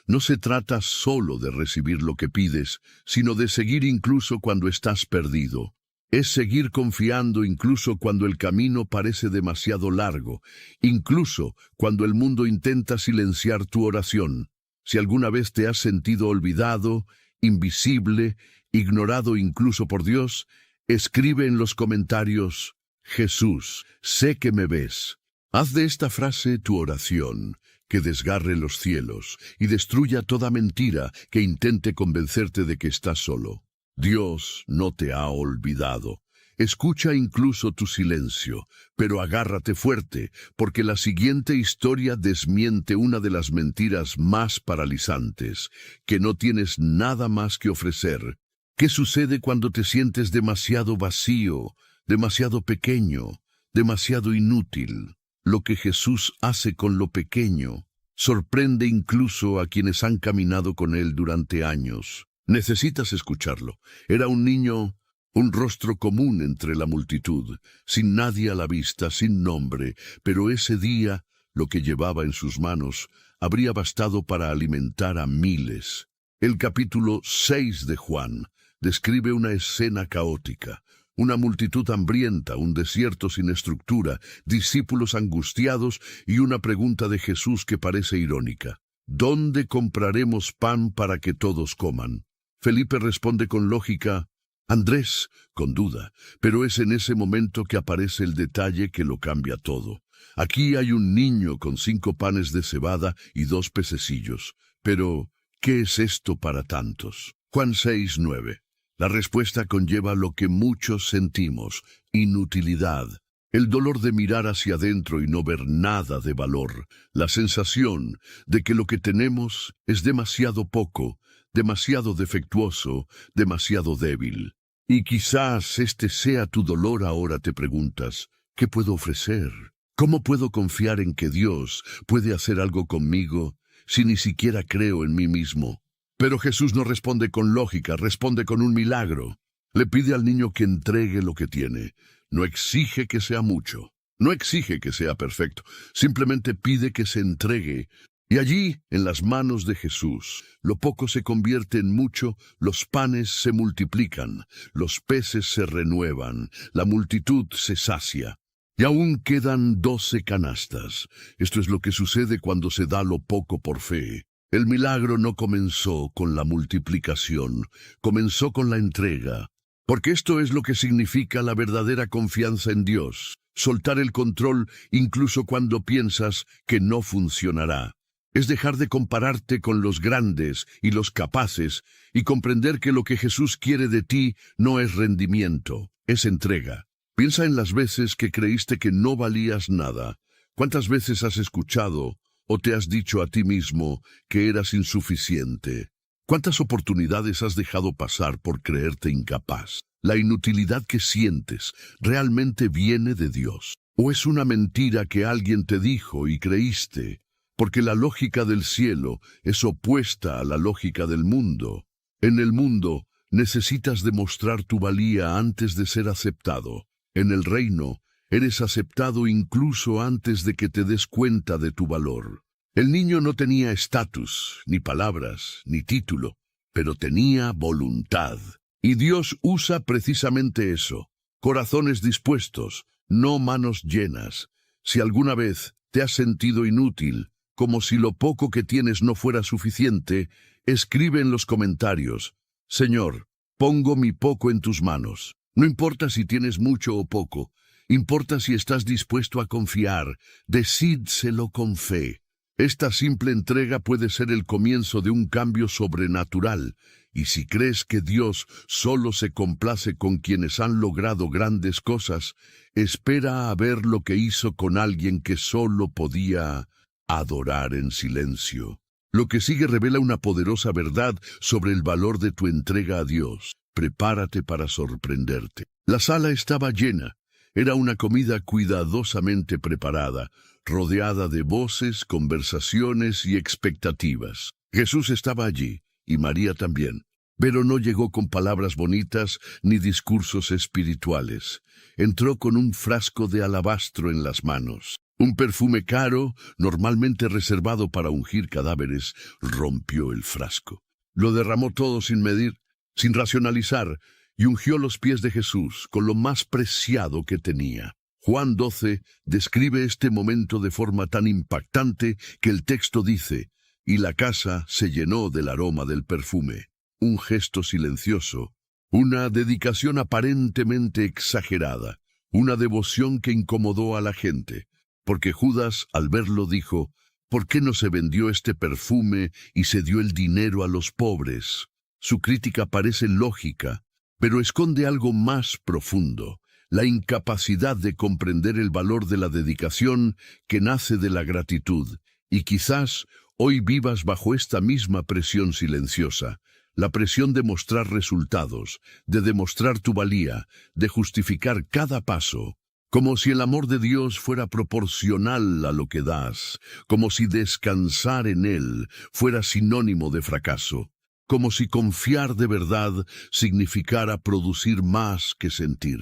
No se trata solo de recibir lo que pides, sino de seguir incluso cuando estás perdido. Es seguir confiando incluso cuando el camino parece demasiado largo, incluso cuando el mundo intenta silenciar tu oración. Si alguna vez te has sentido olvidado, invisible, ignorado incluso por Dios, escribe en los comentarios: Jesús, sé que me ves. Haz de esta frase tu oración, que desgarre los cielos y destruya toda mentira que intente convencerte de que estás solo. Dios no te ha olvidado. Escucha incluso tu silencio, pero agárrate fuerte, porque la siguiente historia desmiente una de las mentiras más paralizantes, que no tienes nada más que ofrecer. ¿Qué sucede cuando te sientes demasiado vacío, demasiado pequeño, demasiado inútil? Lo que Jesús hace con lo pequeño sorprende incluso a quienes han caminado con Él durante años. Necesitas escucharlo. Era un niño, un rostro común entre la multitud, sin nadie a la vista, sin nombre, pero ese día lo que llevaba en sus manos habría bastado para alimentar a miles. El capítulo 6 de Juan describe una escena caótica, una multitud hambrienta, un desierto sin estructura, discípulos angustiados y una pregunta de Jesús que parece irónica. ¿Dónde compraremos pan para que todos coman? Felipe responde con lógica, Andrés, con duda, pero es en ese momento que aparece el detalle que lo cambia todo. Aquí hay un niño con 5 panes de cebada y 2 pececillos. Pero, ¿qué es esto para tantos? Juan 6:9. La respuesta conlleva lo que muchos sentimos: inutilidad. El dolor de mirar hacia adentro y no ver nada de valor. La sensación de que lo que tenemos es demasiado poco, demasiado defectuoso, demasiado débil. Y quizás este sea tu dolor ahora. Te preguntas, ¿qué puedo ofrecer? ¿Cómo puedo confiar en que Dios puede hacer algo conmigo si ni siquiera creo en mí mismo? Pero Jesús no responde con lógica, responde con un milagro. Le pide al niño que entregue lo que tiene. No exige que sea mucho, no exige que sea perfecto, simplemente pide que se entregue. Y allí, en las manos de Jesús, lo poco se convierte en mucho, los panes se multiplican, los peces se renuevan, la multitud se sacia. Y aún quedan 12 canastas. Esto es lo que sucede cuando se da lo poco por fe. El milagro no comenzó con la multiplicación, comenzó con la entrega. Porque esto es lo que significa la verdadera confianza en Dios, soltar el control incluso cuando piensas que no funcionará. Es dejar de compararte con los grandes y los capaces y comprender que lo que Jesús quiere de ti no es rendimiento, es entrega. Piensa en las veces que creíste que no valías nada. ¿Cuántas veces has escuchado o te has dicho a ti mismo que eras insuficiente? ¿Cuántas oportunidades has dejado pasar por creerte incapaz? La inutilidad que sientes realmente viene de Dios. ¿O es una mentira que alguien te dijo y creíste? Porque la lógica del cielo es opuesta a la lógica del mundo. En el mundo necesitas demostrar tu valía antes de ser aceptado. En el reino eres aceptado incluso antes de que te des cuenta de tu valor. El niño no tenía estatus, ni palabras, ni título, pero tenía voluntad. Y Dios usa precisamente eso, corazones dispuestos, no manos llenas. Si alguna vez te has sentido inútil, como si lo poco que tienes no fuera suficiente, escribe en los comentarios: Señor, pongo mi poco en tus manos. No importa si tienes mucho o poco, importa si estás dispuesto a confiar, decídselo con fe. Esta simple entrega puede ser el comienzo de un cambio sobrenatural, y si crees que Dios solo se complace con quienes han logrado grandes cosas, espera a ver lo que hizo con alguien que solo podía adorar en silencio. Lo que sigue revela una poderosa verdad sobre el valor de tu entrega a Dios. Prepárate para sorprenderte. La sala estaba llena. Era una comida cuidadosamente preparada, rodeada de voces, conversaciones y expectativas. Jesús estaba allí, y María también. Pero no llegó con palabras bonitas ni discursos espirituales. Entró con un frasco de alabastro en las manos. Un perfume caro, normalmente reservado para ungir cadáveres, rompió el frasco. Lo derramó todo sin medir, sin racionalizar, y ungió los pies de Jesús con lo más preciado que tenía. Juan 12 describe este momento de forma tan impactante que el texto dice: y la casa se llenó del aroma del perfume. Un gesto silencioso, una dedicación aparentemente exagerada, una devoción que incomodó a la gente, porque Judas, al verlo, dijo: ¿por qué no se vendió este perfume y se dio el dinero a los pobres? Su crítica parece lógica, pero esconde algo más profundo: la incapacidad de comprender el valor de la dedicación que nace de la gratitud. Y quizás hoy vivas bajo esta misma presión silenciosa, la presión de mostrar resultados, de demostrar tu valía, de justificar cada paso, como si el amor de Dios fuera proporcional a lo que das, como si descansar en Él fuera sinónimo de fracaso, como si confiar de verdad significara producir más que sentir.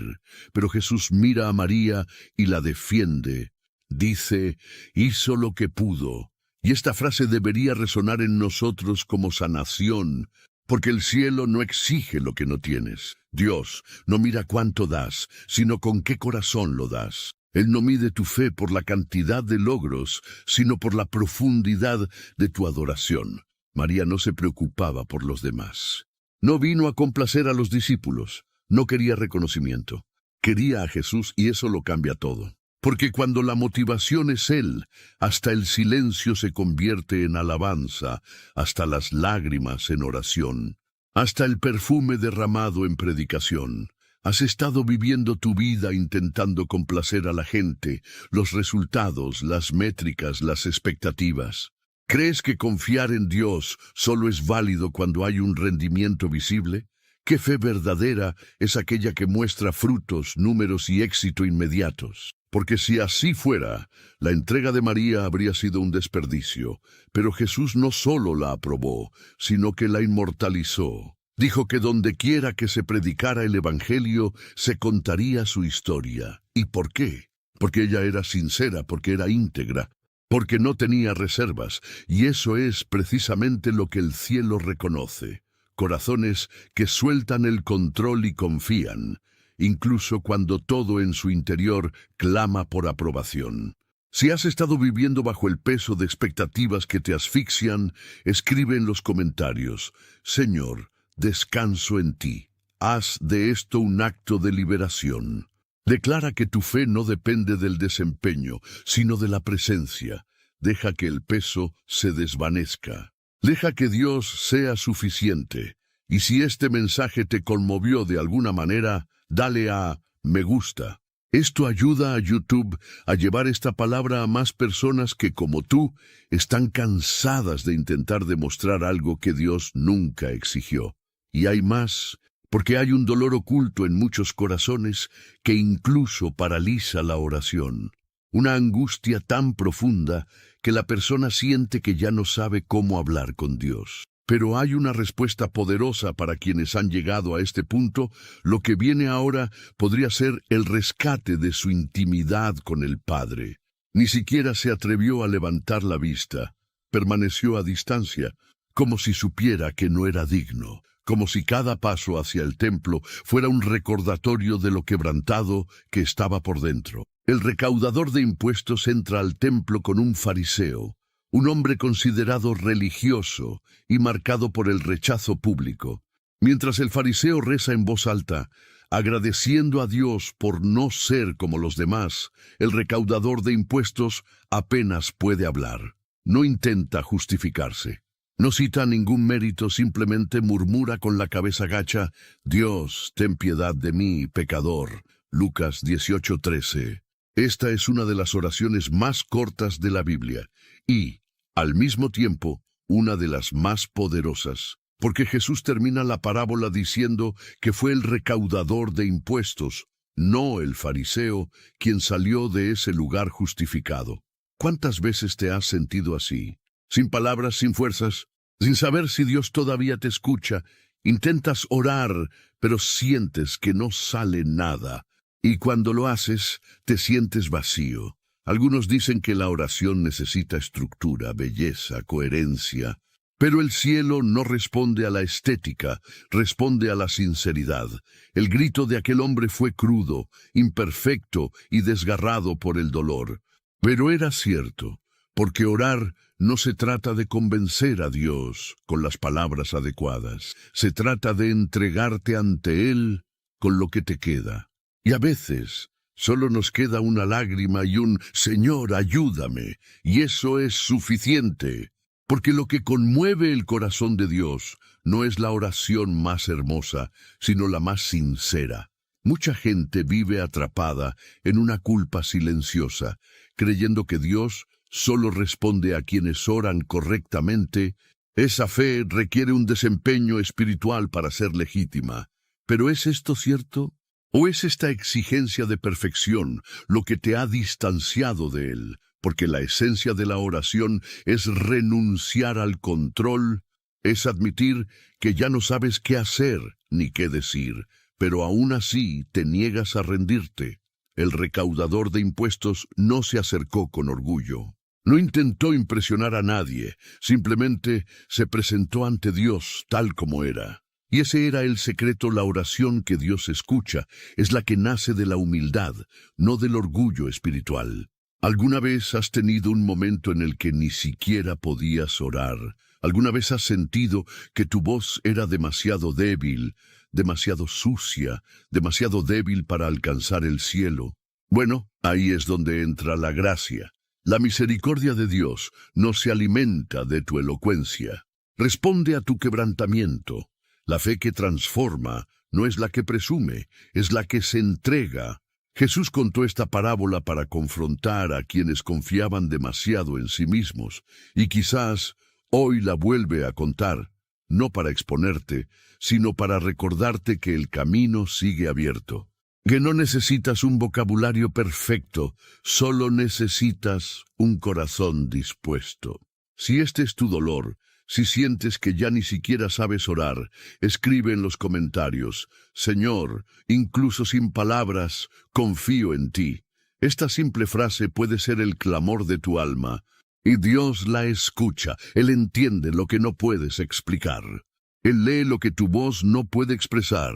Pero Jesús mira a María y la defiende. Dice: hizo lo que pudo. Y esta frase debería resonar en nosotros como sanación, porque el cielo no exige lo que no tienes. Dios no mira cuánto das, sino con qué corazón lo das. Él no mide tu fe por la cantidad de logros, sino por la profundidad de tu adoración. María no se preocupaba por los demás. No vino a complacer a los discípulos. No quería reconocimiento. Quería a Jesús, y eso lo cambia todo. Porque cuando la motivación es Él, hasta el silencio se convierte en alabanza, hasta las lágrimas en oración, hasta el perfume derramado en predicación. Has estado viviendo tu vida intentando complacer a la gente, los resultados, las métricas, las expectativas. ¿Crees que confiar en Dios solo es válido cuando hay un rendimiento visible? ¿Qué fe verdadera es aquella que muestra frutos, números y éxito inmediatos? Porque si así fuera, la entrega de María habría sido un desperdicio. Pero Jesús no solo la aprobó, sino que la inmortalizó. Dijo que dondequiera que se predicara el Evangelio, se contaría su historia. ¿Y por qué? Porque ella era sincera, porque era íntegra, porque no tenía reservas, y eso es precisamente lo que el cielo reconoce. Corazones que sueltan el control y confían, incluso cuando todo en su interior clama por aprobación. Si has estado viviendo bajo el peso de expectativas que te asfixian, escribe en los comentarios: Señor, descanso en ti. Haz de esto un acto de liberación. Declara que tu fe no depende del desempeño, sino de la presencia. Deja que el peso se desvanezca. Deja que Dios sea suficiente. Y si este mensaje te conmovió de alguna manera, dale a me gusta. Esto ayuda a YouTube a llevar esta palabra a más personas que, como tú, están cansadas de intentar demostrar algo que Dios nunca exigió. Y hay más, porque hay un dolor oculto en muchos corazones que incluso paraliza la oración. Una angustia tan profunda que la persona siente que ya no sabe cómo hablar con Dios. Pero hay una respuesta poderosa para quienes han llegado a este punto. Lo que viene ahora podría ser el rescate de su intimidad con el Padre. Ni siquiera se atrevió a levantar la vista. Permaneció a distancia, como si supiera que no era digno, como si cada paso hacia el templo fuera un recordatorio de lo quebrantado que estaba por dentro. El recaudador de impuestos entra al templo con un fariseo, un hombre considerado religioso y marcado por el rechazo público. Mientras el fariseo reza en voz alta, agradeciendo a Dios por no ser como los demás, el recaudador de impuestos apenas puede hablar. No intenta justificarse. No cita ningún mérito, simplemente murmura con la cabeza gacha: Dios, ten piedad de mí, pecador. Lucas 18:13. Esta es una de las oraciones más cortas de la Biblia y, al mismo tiempo, una de las más poderosas, porque Jesús termina la parábola diciendo que fue el recaudador de impuestos, no el fariseo, quien salió de ese lugar justificado. ¿Cuántas veces te has sentido así? Sin palabras, sin fuerzas, sin saber si Dios todavía te escucha. Intentas orar, pero sientes que no sale nada. Y cuando lo haces, te sientes vacío. Algunos dicen que la oración necesita estructura, belleza, coherencia. Pero el cielo no responde a la estética, responde a la sinceridad. El grito de aquel hombre fue crudo, imperfecto y desgarrado por el dolor. Pero era cierto, porque orar no se trata de convencer a Dios con las palabras adecuadas. Se trata de entregarte ante Él con lo que te queda. Y a veces solo nos queda una lágrima y un «Señor, ayúdame», y eso es suficiente. Porque lo que conmueve el corazón de Dios no es la oración más hermosa, sino la más sincera. Mucha gente vive atrapada en una culpa silenciosa, creyendo que Dios solo responde a quienes oran correctamente. Esa fe requiere un desempeño espiritual para ser legítima. ¿Pero es esto cierto? ¿O es esta exigencia de perfección lo que te ha distanciado de Él? Porque la esencia de la oración es renunciar al control, es admitir que ya no sabes qué hacer ni qué decir, pero aún así te niegas a rendirte. El recaudador de impuestos no se acercó con orgullo. No intentó impresionar a nadie, simplemente se presentó ante Dios tal como era. Y ese era el secreto. La oración que Dios escucha es la que nace de la humildad, no del orgullo espiritual. ¿Alguna vez has tenido un momento en el que ni siquiera podías orar? ¿Alguna vez has sentido que tu voz era demasiado débil, demasiado sucia, demasiado débil para alcanzar el cielo? Bueno, ahí es donde entra la gracia. La misericordia de Dios no se alimenta de tu elocuencia. Responde a tu quebrantamiento. La fe que transforma no es la que presume, es la que se entrega. Jesús contó esta parábola para confrontar a quienes confiaban demasiado en sí mismos, y quizás hoy la vuelve a contar, no para exponerte, sino para recordarte que el camino sigue abierto. que no necesitas un vocabulario perfecto, solo necesitas un corazón dispuesto. Si este es tu dolor, si sientes que ya ni siquiera sabes orar, escribe en los comentarios: Señor, incluso sin palabras, confío en ti. Esta simple frase puede ser el clamor de tu alma, y Dios la escucha. Él entiende lo que no puedes explicar. Él lee lo que tu voz no puede expresar.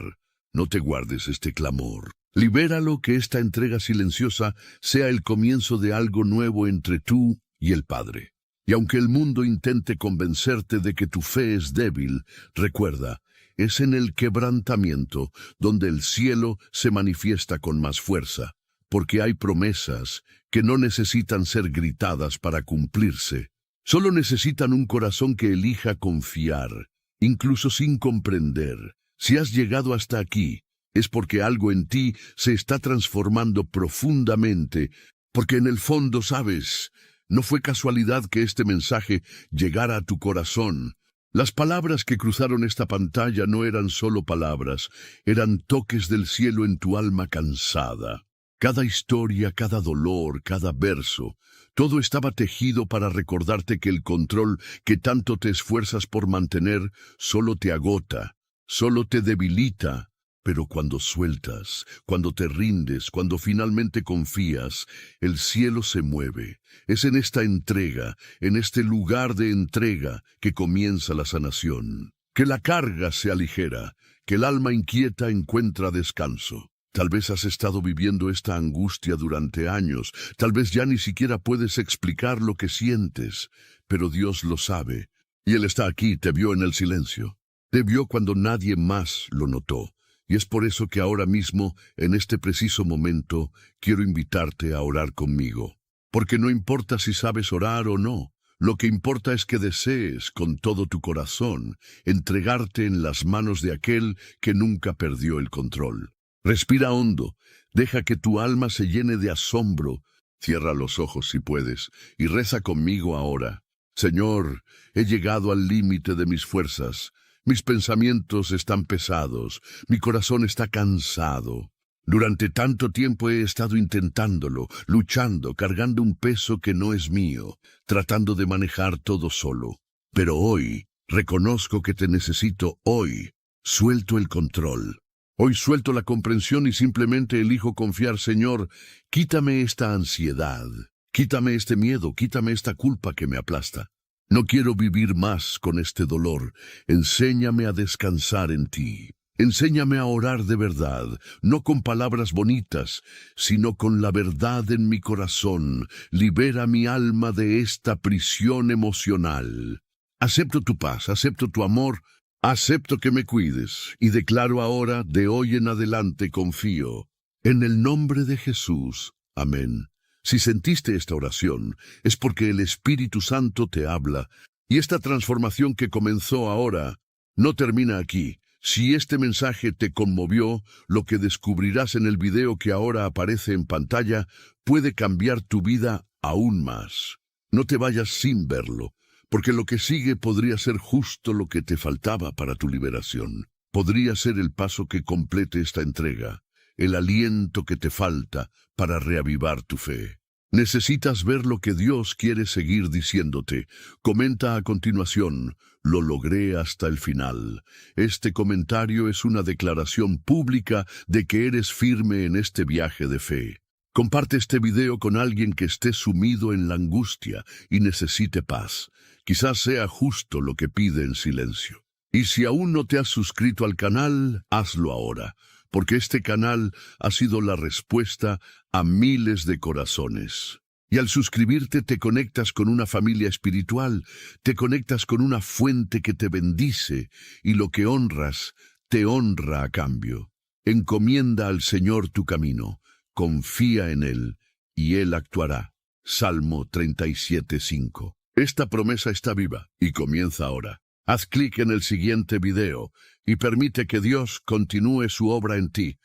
No te guardes este clamor. Libéralo, que esta entrega silenciosa sea el comienzo de algo nuevo entre tú y el Padre. Y aunque el mundo intente convencerte de que tu fe es débil, recuerda, es en el quebrantamiento donde el cielo se manifiesta con más fuerza, porque hay promesas que no necesitan ser gritadas para cumplirse. Solo necesitan un corazón que elija confiar, incluso sin comprender. Si has llegado hasta aquí, es porque algo en ti se está transformando profundamente, porque en el fondo sabes, no fue casualidad que este mensaje llegara a tu corazón. Las palabras que cruzaron esta pantalla no eran solo palabras, eran toques del cielo en tu alma cansada. Cada historia, cada dolor, cada verso, todo estaba tejido para recordarte que el control que tanto te esfuerzas por mantener solo te agota, solo te debilita. Pero cuando sueltas, cuando te rindes, cuando finalmente confías, el cielo se mueve. Es en esta entrega, en este lugar de entrega, que comienza la sanación. Que la carga se aligera, que el alma inquieta encuentra descanso. Tal vez has estado viviendo esta angustia durante años, tal vez ya ni siquiera puedes explicar lo que sientes, pero Dios lo sabe, y Él está aquí, te vio en el silencio. Te vio cuando nadie más lo notó. Y es por eso que ahora mismo, en este preciso momento, quiero invitarte a orar conmigo. Porque no importa si sabes orar o no, lo que importa es que desees con todo tu corazón entregarte en las manos de aquel que nunca perdió el control. Respira hondo, deja que tu alma se llene de asombro. Cierra los ojos si puedes y reza conmigo ahora. Señor, he llegado al límite de mis fuerzas. Mis pensamientos están pesados, mi corazón está cansado. Durante tanto tiempo he estado intentándolo, luchando, cargando un peso que no es mío, tratando de manejar todo solo. Pero hoy, reconozco que te necesito hoy. Suelto el control. Hoy suelto la comprensión y simplemente elijo confiar. Señor, quítame esta ansiedad, quítame este miedo, quítame esta culpa que me aplasta. No quiero vivir más con este dolor. Enséñame a descansar en ti. Enséñame a orar de verdad, no con palabras bonitas, sino con la verdad en mi corazón. Libera mi alma de esta prisión emocional. Acepto tu paz, acepto tu amor, acepto que me cuides, y declaro ahora, de hoy en adelante confío. En el nombre de Jesús. Amén. Si sentiste esta oración, es porque el Espíritu Santo te habla, y esta transformación que comenzó ahora no termina aquí. Si este mensaje te conmovió, lo que descubrirás en el video que ahora aparece en pantalla puede cambiar tu vida aún más. No te vayas sin verlo, porque lo que sigue podría ser justo lo que te faltaba para tu liberación. Podría ser el paso que complete esta entrega, el aliento que te falta para reavivar tu fe. Necesitas ver lo que Dios quiere seguir diciéndote. Comenta a continuación: lo logré hasta el final. Este comentario es una declaración pública de que eres firme en este viaje de fe. Comparte este video con alguien que esté sumido en la angustia y necesite paz. Quizás sea justo lo que pide en silencio. Y si aún no te has suscrito al canal, hazlo ahora, porque este canal ha sido la respuesta a miles de corazones. Y al suscribirte te conectas con una familia espiritual, te conectas con una fuente que te bendice, y lo que honras, te honra a cambio. Encomienda al Señor tu camino, confía en Él, y Él actuará. Salmo 37:5. Esta promesa está viva y comienza ahora. Haz clic en el siguiente video y permite que Dios continúe su obra en ti.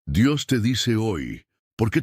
Dios te dice hoy, ¿por qué